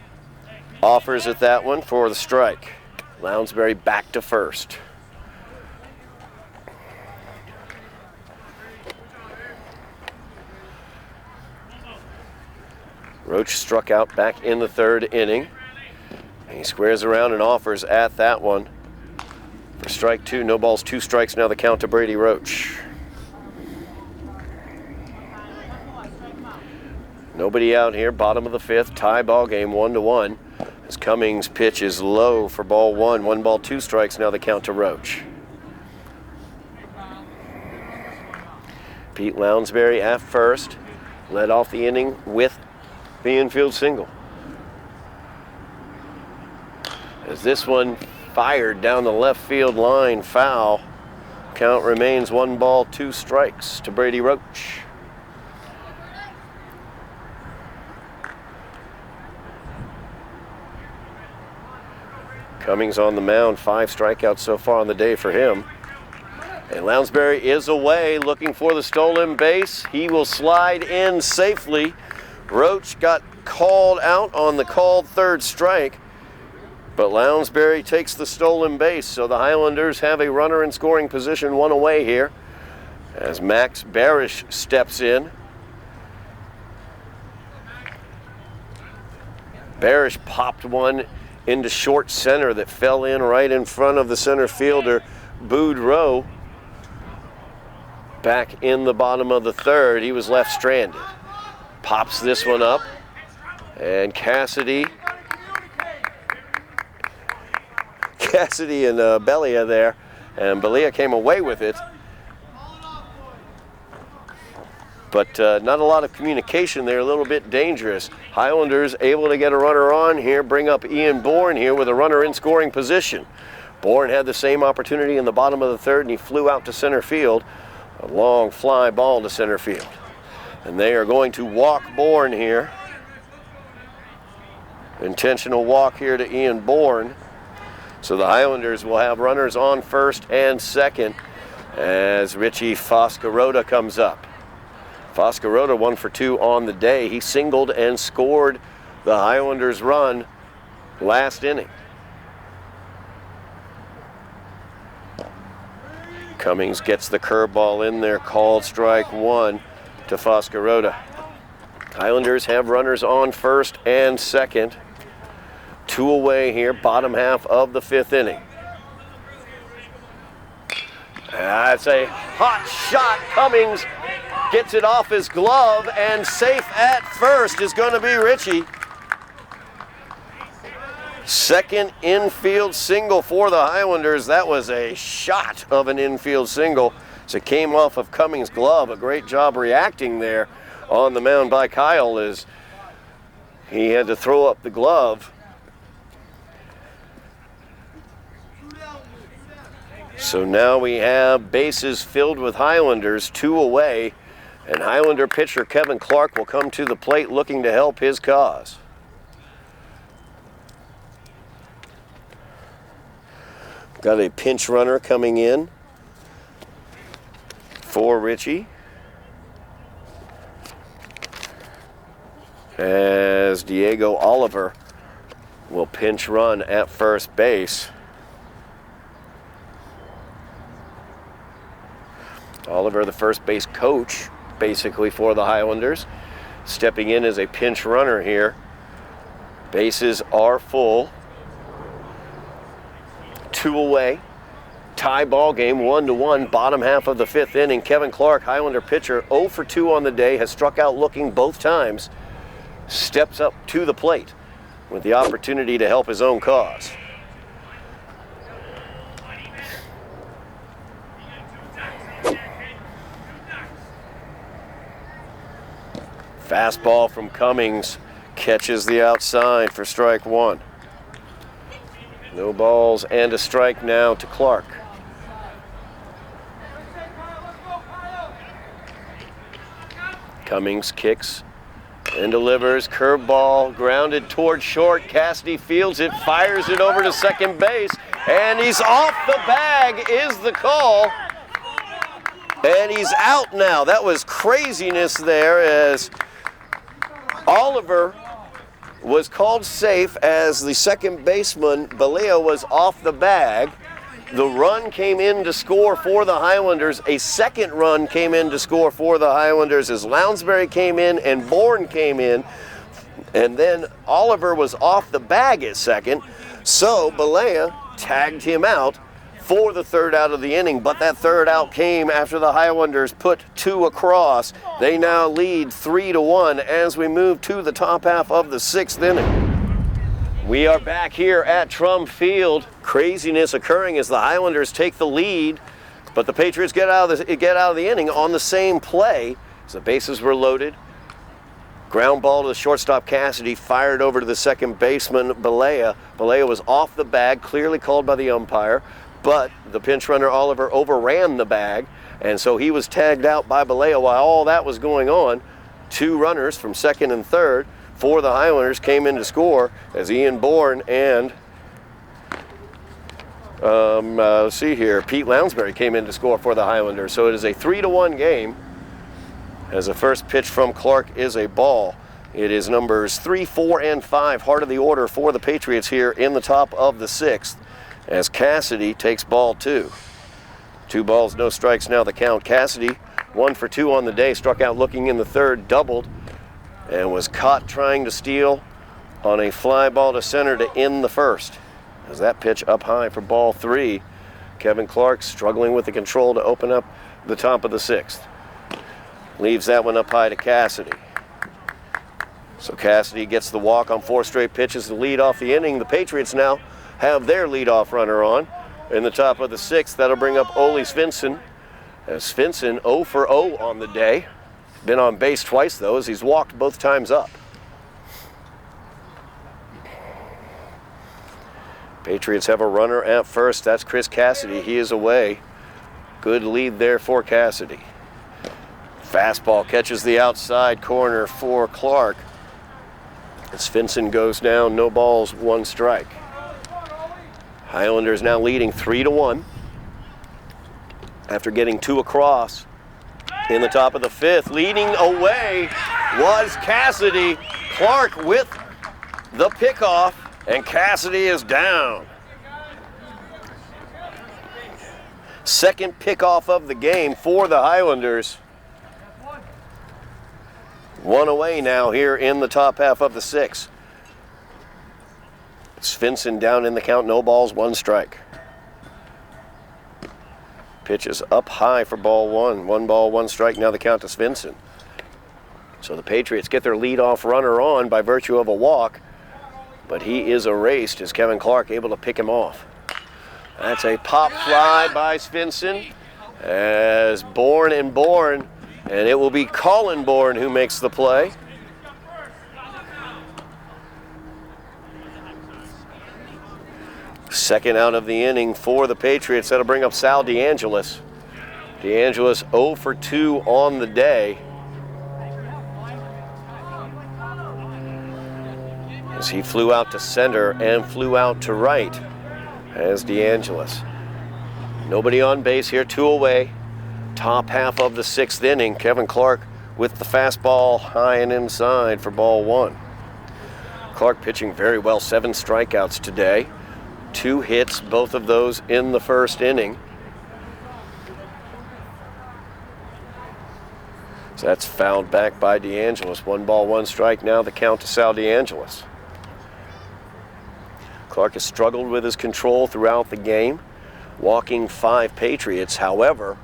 Speaker 1: offers at that one for the strike. Lounsbury back to first. Roach struck out back in the 3rd inning. And he squares around and offers at that one for strike 2. No balls, 2 strikes now the count to Brady Roach. Nobody out here, bottom of the 5th, tie ball game 1-1. As Cummings' pitch is low for ball 1. 1 ball, 2 strikes now the count to Roach. Pete Lounsbury at first, led off the inning with the infield single. As this one fired down the left field line, foul. Count remains 1 ball, 2 strikes to Brady Roach. Cummings on the mound, 5 strikeouts so far on the day for him. And Lounsbury is away looking for the stolen base. He will slide in safely. Roach got called out on the called 3rd strike, but Lounsbury takes the stolen base, so the Highlanders have a runner in scoring position, 1 away here, as Max Barish steps in. Barish popped one into short center that fell in right in front of the center fielder, Boudreaux. Back in the bottom of the 3rd, he was left stranded. Pops this one up, and Cassidy and Belia there, and Belia came away with it. But not a lot of communication there, a little bit dangerous. Highlanders able to get a runner on here, bring up Ian Bourne here with a runner in scoring position. Bourne had the same opportunity in the bottom of the 3rd, and he flew out to center field. A long fly ball to center field. And they are going to walk Bourne here. Intentional walk here to Ian Bourne. So the Highlanders will have runners on first and second as Richie Foscarota comes up. Foscarota 1 for 2 on the day. He singled and scored the Highlanders' run last inning. Cummings gets the curveball in there, called strike 1 to Foscarota. Highlanders have runners on first and second. 2 away here, bottom half of the 5th inning. That's a hot shot. Cummings gets it off his glove, and safe at first is going to be Richie. 2nd infield single for the Highlanders. That was a shot of an infield single. So it came off of Cummings' glove. A great job reacting there on the mound by Kyle as he had to throw up the glove. So now we have bases filled with Highlanders, 2 away, and Highlander pitcher Kevin Clark will come to the plate looking to help his cause. Got a pinch runner coming in for Richie, as Diego Oliver will pinch run at first base. Oliver, the first base coach, basically, for the Highlanders, stepping in as a pinch runner here. Bases are full. 2 away. Tie ball game, 1-1, bottom half of the 5th inning. Kevin Clark, Highlander pitcher, 0 for 2 on the day, has struck out looking both times, steps up to the plate with the opportunity to help his own cause. Fastball from Cummings catches the outside for strike 1. No balls and a strike now to Clark. Cummings kicks and delivers. Curveball grounded toward short. Cassidy fields it, fires it over to second base, and he's off the bag is the call. And he's out now. That was craziness there, as Oliver was called safe as the second baseman, Balea, was off the bag. The run came in to score for the Highlanders. A second run came in to score for the Highlanders as Lounsbury came in and Bourne came in. And then Oliver was off the bag at second. So Balea tagged him out for the 3rd out of the inning, but that 3rd out came after the Highlanders put 2 across. They now lead 3-1 as we move to the top half of the 6th inning. We are back here at Trum Field. Craziness occurring as the Highlanders take the lead, but the Patriots get out of the inning on the same play. As the bases were loaded. Ground ball to the shortstop Cassidy, fired over to the second baseman Balea. Balea was off the bag, clearly called by the umpire. But the pinch runner Oliver overran the bag, and so he was tagged out by Balea. While all that was going on, 2 runners from second and third for the Highlanders came in to score as Ian Bourne and let's see here, Pete Lounsbury came in to score for the Highlanders. So it is a 3-1 game as the first pitch from Clark is a ball. It is numbers 3, 4, and 5, heart of the order for the Patriots here in the top of the 6th. As Cassidy takes ball 2. 2 balls, no strikes now the count. Cassidy, 1 for 2 on the day, struck out looking in the 3rd, doubled, and was caught trying to steal on a fly ball to center to end the 1st. As that pitch up high for ball 3, Kevin Clark struggling with the control to open up the top of the 6th. Leaves that one up high to Cassidy. So Cassidy gets the walk on 4 straight pitches to lead off the inning. The Patriots now have their leadoff runner on in the top of the 6th. That'll bring up Ole Svensson, as Svensson 0 for 0 on the day. Been on base twice, though, as he's walked both times up. Patriots have a runner at first. That's Chris Cassidy. He is away. Good lead there for Cassidy. Fastball catches the outside corner for Clark. As Svensson goes down, no balls, 1 strike. Highlanders now leading 3-1 after getting 2 across in the top of the 5th. Leading away was Cassidy. Clark with the pickoff, and Cassidy is down. Second pickoff of the game for the Highlanders. 1 away now here in the top half of the 6th. Svensson down in the count, no balls, 1 strike. Pitch is up high for ball 1. 1 ball, 1 strike, now the count to Svensson. So the Patriots get their leadoff runner on by virtue of a walk, but he is erased as Kevin Clark able to pick him off. That's a pop fly by Svensson as Bourne, and it will be Colin Bourne who makes the play. Second out of the inning for the Patriots. That'll bring up Sal DeAngelis. DeAngelis 0 for 2 on the day, as he flew out to center and flew out to right as DeAngelis. Nobody on base here, 2 away. Top half of the 6th inning. Kevin Clark with the fastball high and inside for ball 1. Clark pitching very well, 7 strikeouts today. 2 hits, both of those in the 1st inning. So that's fouled back by DeAngelis. 1 ball, 1 strike now, the count to Sal DeAngelis. Clark has struggled with his control throughout the game, walking 5 Patriots. However,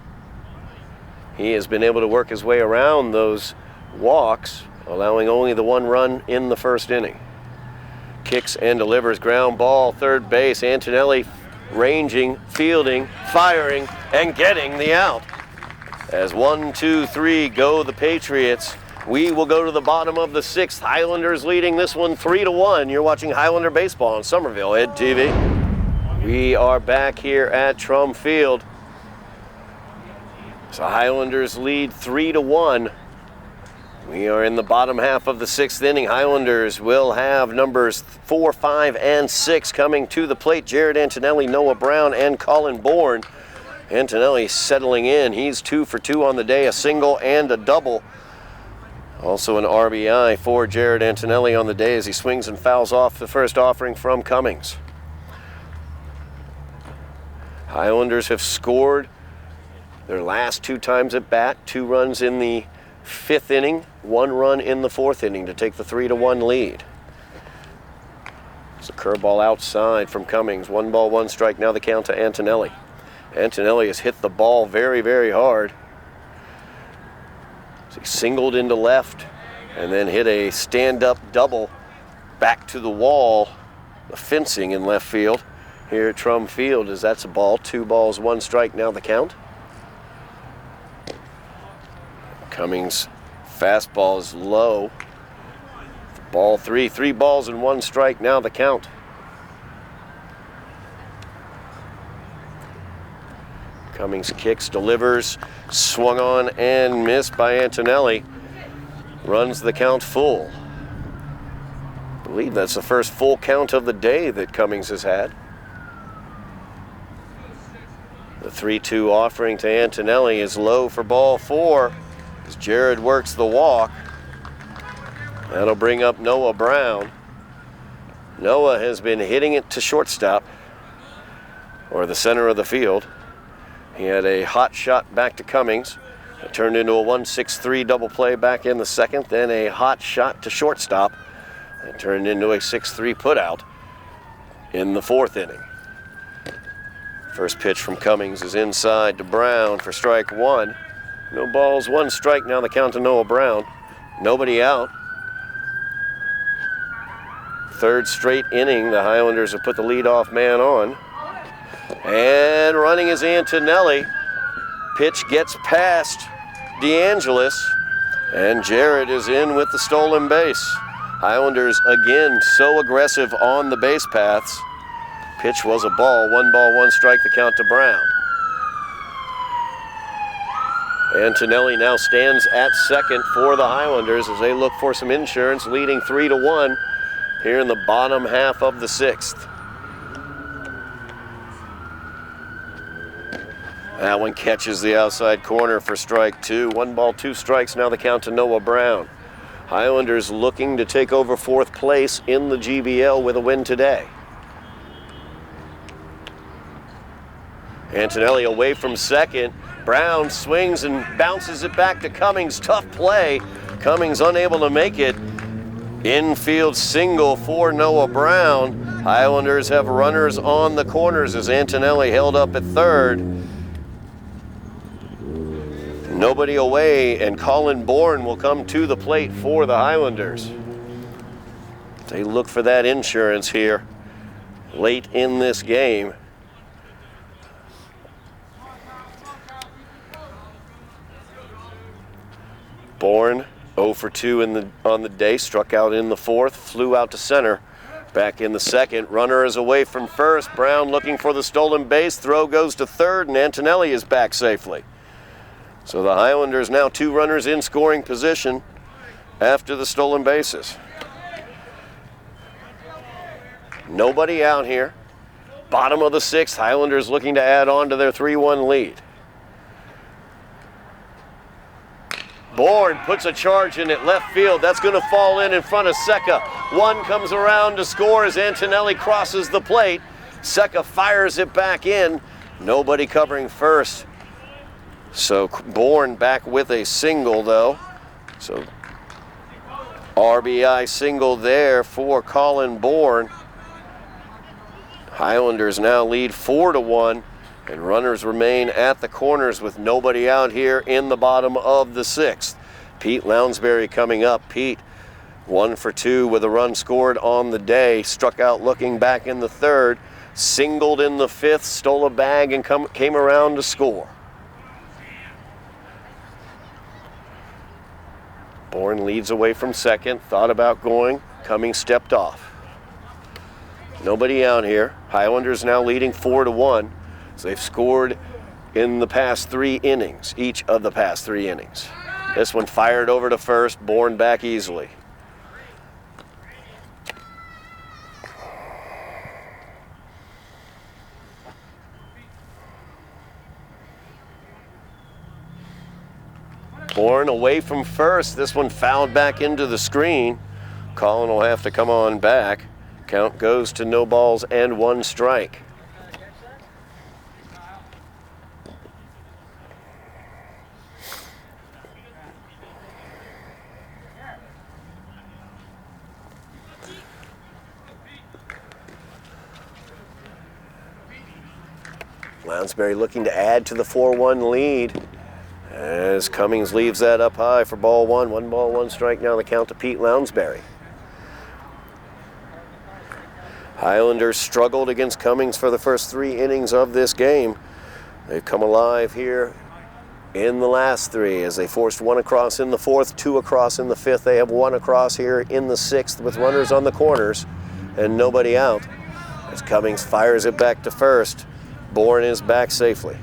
Speaker 1: he has been able to work his way around those walks, allowing only the 1 run in the 1st inning. Kicks and delivers, ground ball, third base. Antonelli ranging, fielding, firing, and getting the out. As 1, 2, 3 go the Patriots. We will go to the bottom of the 6th. Highlanders leading this one 3-1. You're watching Highlander Baseball on Somerville Ed TV. We are back here at Trum Field. So Highlanders lead 3-1. We are in the bottom half of the 6th inning. Highlanders will have numbers 4, 5, and 6 coming to the plate. Jared Antonelli, Noah Brown, and Colin Bourne. Antonelli settling in. He's 2 for 2 on the day, a single and a double. Also an RBI for Jared Antonelli on the day as he swings and fouls off the first offering from Cummings. Highlanders have scored their last 2 times at bat, 2 runs in the 5th inning, 1 run in the 4th inning to take the 3-1 lead. It's a curveball outside from Cummings. 1 ball, 1 strike. Now the count to Antonelli. Antonelli has hit the ball very, very hard. So he singled into left and then hit a stand-up double back to the wall, the fencing in left field here at Trum Field, as that's a ball. 2 balls, 1 strike. Now the count. Cummings' fastball is low. Ball 3, 3 balls and 1 strike. Now the count. Cummings kicks, delivers, swung on and missed by Antonelli. Runs the count full. I believe that's the first full count of the day that Cummings has had. The 3-2 offering to Antonelli is low for ball 4. As Jared works the walk. That'll bring up Noah Brown. Noah has been hitting it to shortstop, or the center of the field. He had a hot shot back to Cummings. It turned into a 1-6-3 double play back in the 2nd, then a hot shot to shortstop. It turned into a 6-3 putout in the 4th inning. First pitch from Cummings is inside to Brown for strike 1. No balls, 1 strike. Now the count to Noah Brown. Nobody out. 3rd straight inning, the Highlanders have put the leadoff man on. And running is Antonelli. Pitch gets past DeAngelis, and Jared is in with the stolen base. Highlanders again so aggressive on the base paths. Pitch was a ball. 1 ball, 1 strike. The count to Brown. Antonelli now stands at second for the Highlanders as they look for some insurance, leading 3-1 here in the bottom half of the 6th. That one catches the outside corner for strike 2. 1 ball, 2 strikes. Now the count to Noah Brown. Highlanders looking to take over 4th place in the GBL with a win today. Antonelli away from second. Brown swings and bounces it back to Cummings. Tough play. Cummings unable to make it. Infield single for Noah Brown. Highlanders have runners on the corners as Antonelli held up at 3rd. Nobody away, and Colin Bourne will come to the plate for the Highlanders. They look for that insurance here late in this game. Bourne 0 for 2 on the day, struck out in the 4th, flew out to center Back in the second, runner is away from first. Brown looking for the stolen base. Throw goes to third, and Antonelli is back safely. So the Highlanders now 2 runners in scoring position after the stolen bases. Nobody out here. Bottom of the 6th, Highlanders looking to add on to their 3-1 lead. Bourne puts a charge in at left field. That's going to fall in front of Secca. One comes around to score as Antonelli crosses the plate. Secca fires it back in. Nobody covering first. So Bourne back with a single, though. So RBI single there for Colin Bourne. Highlanders now lead 4-1, and runners remain at the corners with nobody out here in the bottom of the 6th. Pete Lounsbury coming up. Pete 1 for 2 with a run scored on the day. Struck out looking back in the 3rd. Singled in the 5th, stole a bag, and came around to score. Bourne leads away from second. Thought about going. Cummings stepped off. Nobody out here. Highlanders now leading 4-1. So they've scored in the past 3 innings, each of the past 3 innings. This one fired over to first, Bourne back easily. Bourne away from first. This one fouled back into the screen. Colin will have to come on back. Count goes to no balls and 1 strike. Lounsbury looking to add to the 4-1 lead as Cummings leaves that up high for ball 1. 1 ball, 1 strike. Now the count to Pete Lounsbury. Highlanders struggled against Cummings for the first 3 innings of this game. They've come alive here in the last 3 as they forced 1 across in the 4th, 2 across in the 5th. They have 1 across here in the 6th with runners on the corners and nobody out. As Cummings fires it back to first, Bourne is back safely.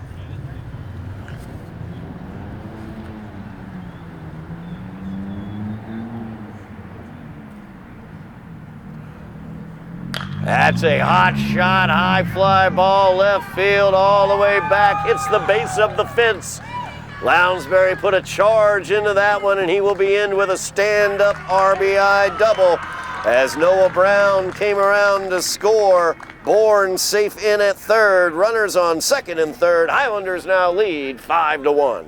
Speaker 1: That's a hot shot, high fly ball, left field, all the way back. Hits the base of the fence. Lounsbury put a charge into that one, and he will be in with a stand-up RBI double as Noah Brown came around to score. Bourne safe in at third. Runners on second and third. Highlanders now lead 5-1.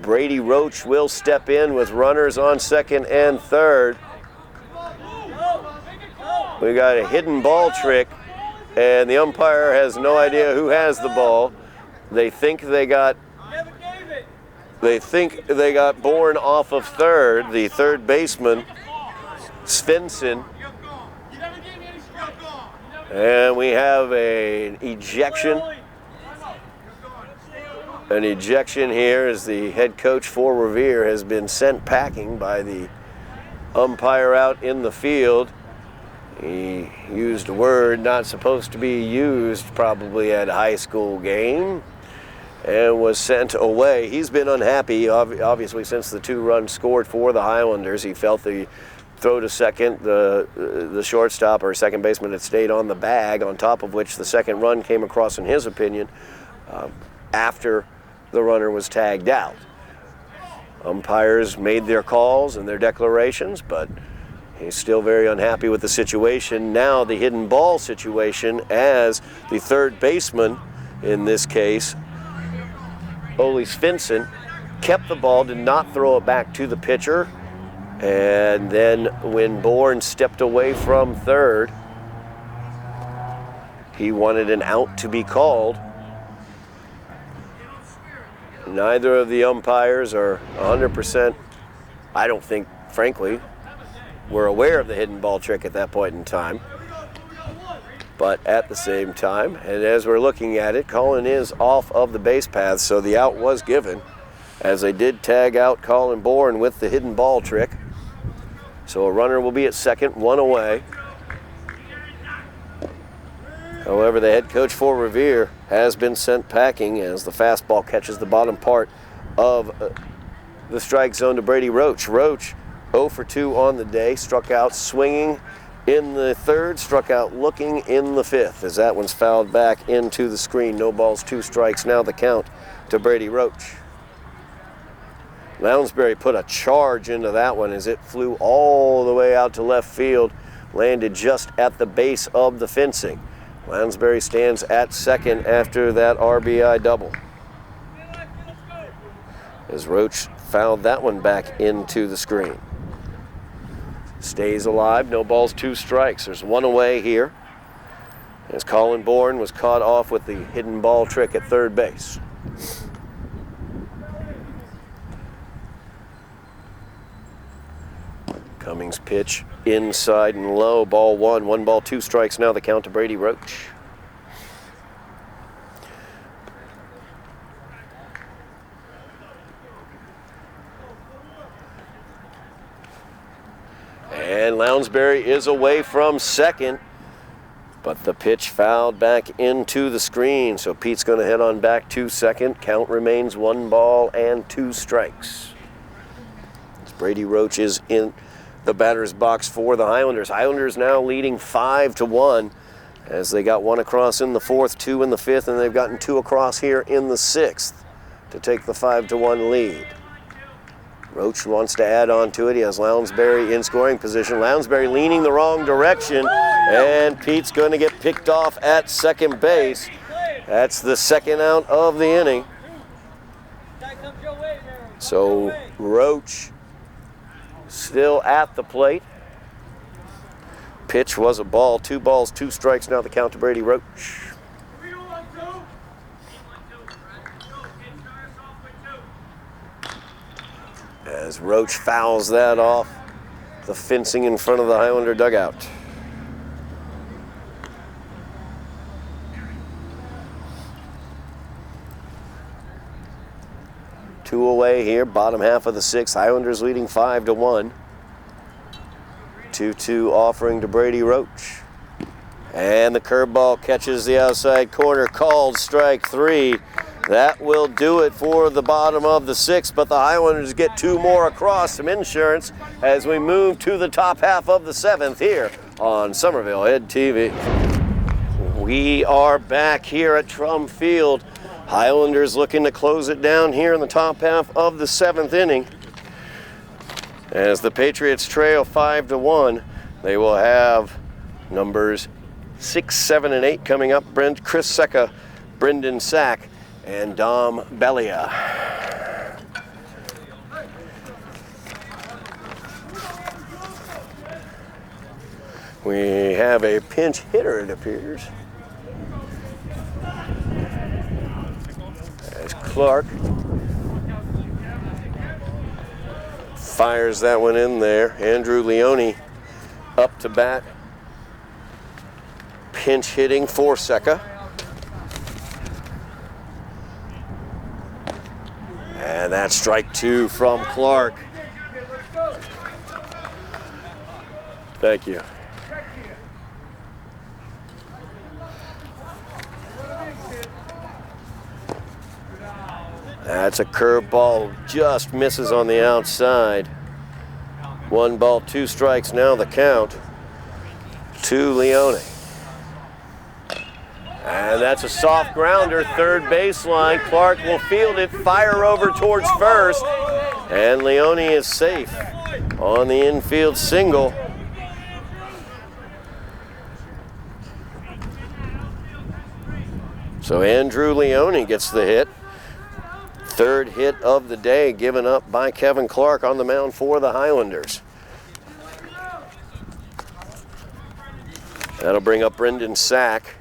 Speaker 1: Brady Roach will step in with runners on second and third. We got a hidden ball trick, and the umpire has no idea who has the ball. They think they got Bourne off of third. The third baseman, Svensson. And we have an ejection. An ejection here as the head coach for Revere has been sent packing by the umpire out in the field. He used a word not supposed to be used probably at a high school game and was sent away. He's been unhappy, obviously, since the 2 runs scored for the Highlanders. He felt the throw to second, the shortstop or second baseman had stayed on the bag, on top of which the second run came across, in his opinion, after the runner was tagged out. Umpires made their calls and their declarations, but he's still very unhappy with the situation. Now the hidden ball situation, as the third baseman, in this case, Ole Svensson, kept the ball, did not throw it back to the pitcher, and then when Bourne stepped away from third, he wanted an out to be called. Neither of the umpires are 100%, I don't think, frankly, were aware of the hidden ball trick at that point in time. But at the same time, and as we're looking at it, Colin is off of the base path, so the out was given as they did tag out Colin Bourne with the hidden ball trick. So a runner will be at second, 1 away. However, the head coach for Revere has been sent packing as the fastball catches the bottom part of the strike zone to Brady Roach. Roach 0 for 2 on the day, struck out swinging in the third, struck out looking in the fifth as that one's fouled back into the screen. No balls, 2 strikes. Now the count to Brady Roach. Lounsbury put a charge into that one as it flew all the way out to left field, landed just at the base of the fencing. Lounsbury stands at second after that RBI double, as Roach fouled that one back into the screen. Stays alive, no balls, 2 strikes. There's 1 away here as Colin Bourne was caught off with the hidden ball trick at third base. Cummings pitch inside and low, ball 1. 1 ball, 2 strikes. Now the count to Brady Roach. And Lounsbury is away from second, but the pitch fouled back into the screen. So Pete's going to head on back to second. Count remains 1 ball and 2 strikes. As Brady Roach is in the batter's box for the Highlanders. Highlanders now leading 5-1 as they got 1 across in the fourth, 2 in the fifth, and they've gotten 2 across here in the sixth to take the 5-1 lead. Roach wants to add on to it. He has Lounsbury in scoring position. Lounsbury leaning the wrong direction, and Pete's going to get picked off at second base. That's the second out of the inning. So Roach still at the plate. Pitch was a ball, 2 balls, 2 strikes. Now the count to Brady Roach. As Roach fouls that off the fencing in front of the Highlander dugout. Two away here, bottom half of the sixth. Highlanders leading 5-1. 2-2 offering to Brady Roach. And the curveball catches the outside corner, called strike 3. That will do it for the bottom of the sixth, but the Highlanders get 2 more across, some insurance, as we move to the top half of the seventh here on Somerville Ed TV. We are back here at Trum Field. Highlanders looking to close it down here in the top half of the seventh inning. As the Patriots trail 5-1, they will have numbers 6, 7, and 8 coming up. Chris Secca, Brendan Sack, and Dom Bellia. We have a pinch hitter, it appears, as Clark fires that one in there. Andrew Leone up to bat, pinch hitting for Secca. And that's strike 2 from Clark. Thank you. That's a curveball, just misses on the outside. 1 ball, 2 strikes. Now the count to Leone. And that's a soft grounder, third baseline. Clark will field it, fire over towards first, and Leone is safe on the infield single. So Andrew Leone gets the hit. Third hit of the day given up by Kevin Clark on the mound for the Highlanders. That'll bring up Brendan Sack.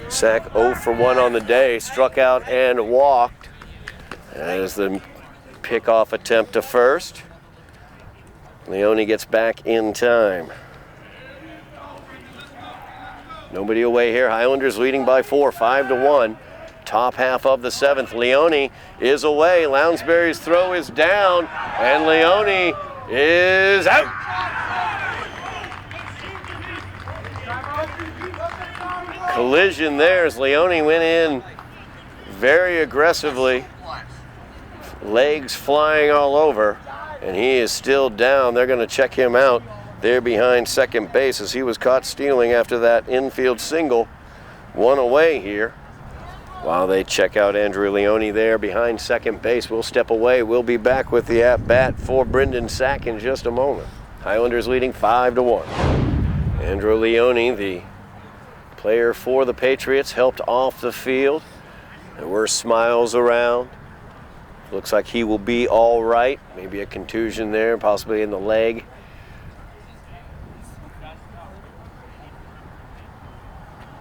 Speaker 1: Sack 0 for 1 on the day, struck out and walked. As the pickoff attempt to first. Leone gets back in time. Nobody away here. Highlanders leading by 4, 5-1. top half of the 7th. Leone is away. Lounsbury's throw is down, and Leone is out. Collision there as Leone went in very aggressively. Legs flying all over, and he is still down. They're going to check him out there behind second base as he was caught stealing after that infield single. One away here while they check out Andrew Leone there behind second base. We'll step away. We'll be back with the at-bat for Brendan Sack in just a moment. Highlanders leading 5-1. Andrew Leone, the player for the Patriots, helped off the field. There were smiles around. Looks like he will be all right. Maybe a contusion there, possibly in the leg.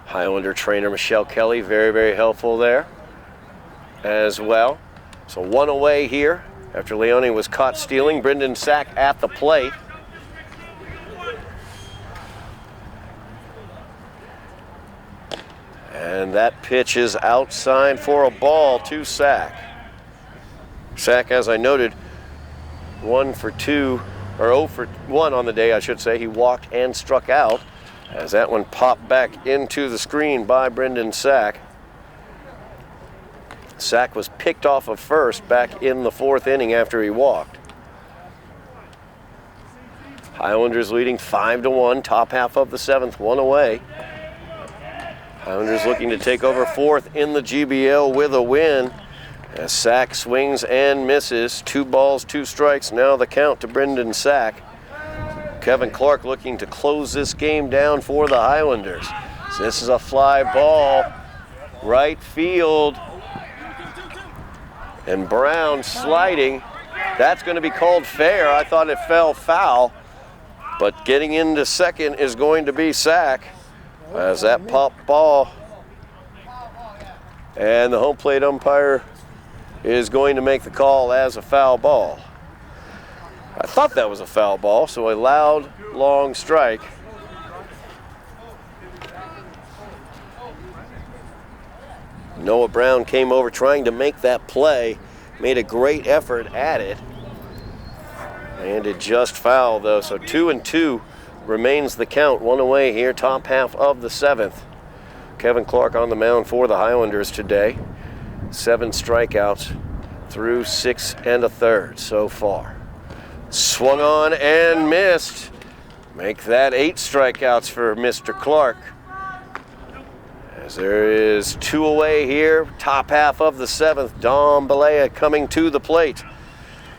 Speaker 1: Highlander trainer Michelle Kelly, very, very helpful there as well. So one away here after Leone was caught stealing. Brendan Sack at the plate. And that pitch is outside for a ball to Sack. Sack, as I noted, 1 for 2, or 0 for 1 on the day, I should say. He walked and struck out as that one popped back into the screen by Brendan Sack. Sack was picked off of first back in the 4th inning after he walked. Highlanders leading 5-1, top half of the 7th, one away. Highlanders looking to take over 4th in the GBL with a win. As Sack swings and misses. 2 balls, 2 strikes. Now the count to Brendan Sack. Kevin Clark looking to close this game down for the Highlanders. So this is a fly ball, right field. And Brown sliding. That's going to be called fair. I thought it fell foul. But getting into second is going to be Sack. As that pop ball. And the home plate umpire is going to make the call as a foul ball. I thought that was a foul ball, so a loud, long strike. Noah Brown came over trying to make that play, made a great effort at it, and it just fouled though. So 2-2 remains the count, one away here, top half of the 7th. Kevin Clark on the mound for the Highlanders today. 7 strikeouts through 6 1/3 so far. Swung on and missed. Make that 8 strikeouts for Mr. Clark. As there is 2 away here, top half of the 7th. Dom Balea coming to the plate.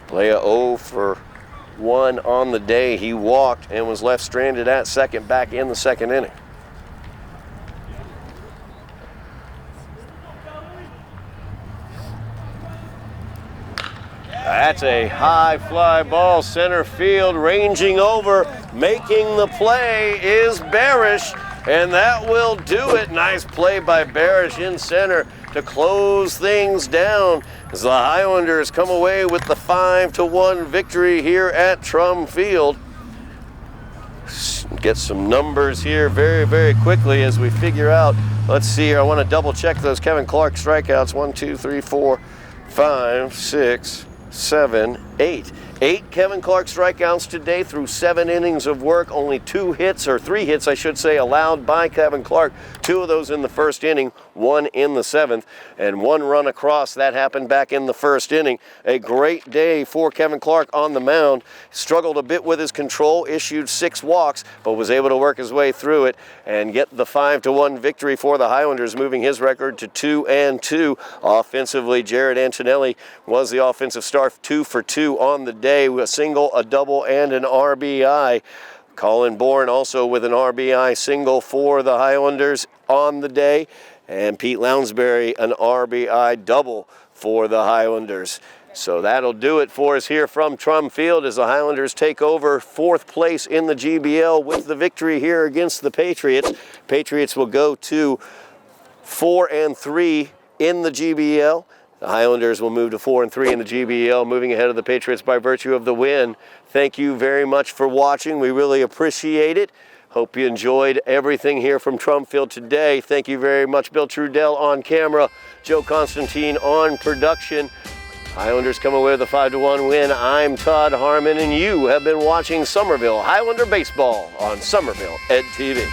Speaker 1: Balea 0 for 1 on the day. He walked and was left stranded at second back in the 2nd inning. That's a high fly ball, center field, ranging over, making the play is Barish, and that will do it. Nice play by Barish in center to close things down as the Highlanders come away with the 5-1 victory here at Trum Field. Get some numbers here very, very quickly as we figure out. Let's see here. I want to double check those Kevin Clark strikeouts. 1, 2, 3, 4, 5, 6, 7, 8. 8 Kevin Clark strikeouts today through 7 innings of work. Only 2 hits, or 3 hits I should say, allowed by Kevin Clark. 2 of those in the 1st inning, 1 in the 7th, and 1 run across. That happened back in the 1st inning. A great day for Kevin Clark on the mound. Struggled a bit with his control, issued 6 walks, but was able to work his way through it and get the 5-1 victory for the Highlanders, moving his record to 2-2. Offensively, Jared Antonelli was the offensive star, 2 for 2 on the day, with a single, a double, and an RBI. Colin Bourne also with an RBI single for the Highlanders on the day, and Pete Lounsbury an RBI double for the Highlanders. So that'll do it for us here from Trum Field as the Highlanders take over 4th place in the GBL with the victory here against the Patriots. Patriots will go to 4-3 in the GBL. The Highlanders will move to 4-3 in the GBL, moving ahead of the Patriots by virtue of the win. Thank you very much for watching. We really appreciate it. Hope you enjoyed everything here from Trum Field today. Thank you very much, Bill Trudell on camera, Joe Constantine on production. Highlanders come away with a 5-1 win. I'm Todd Harmon, and you have been watching Somerville Highlander Baseball on Somerville Ed TV.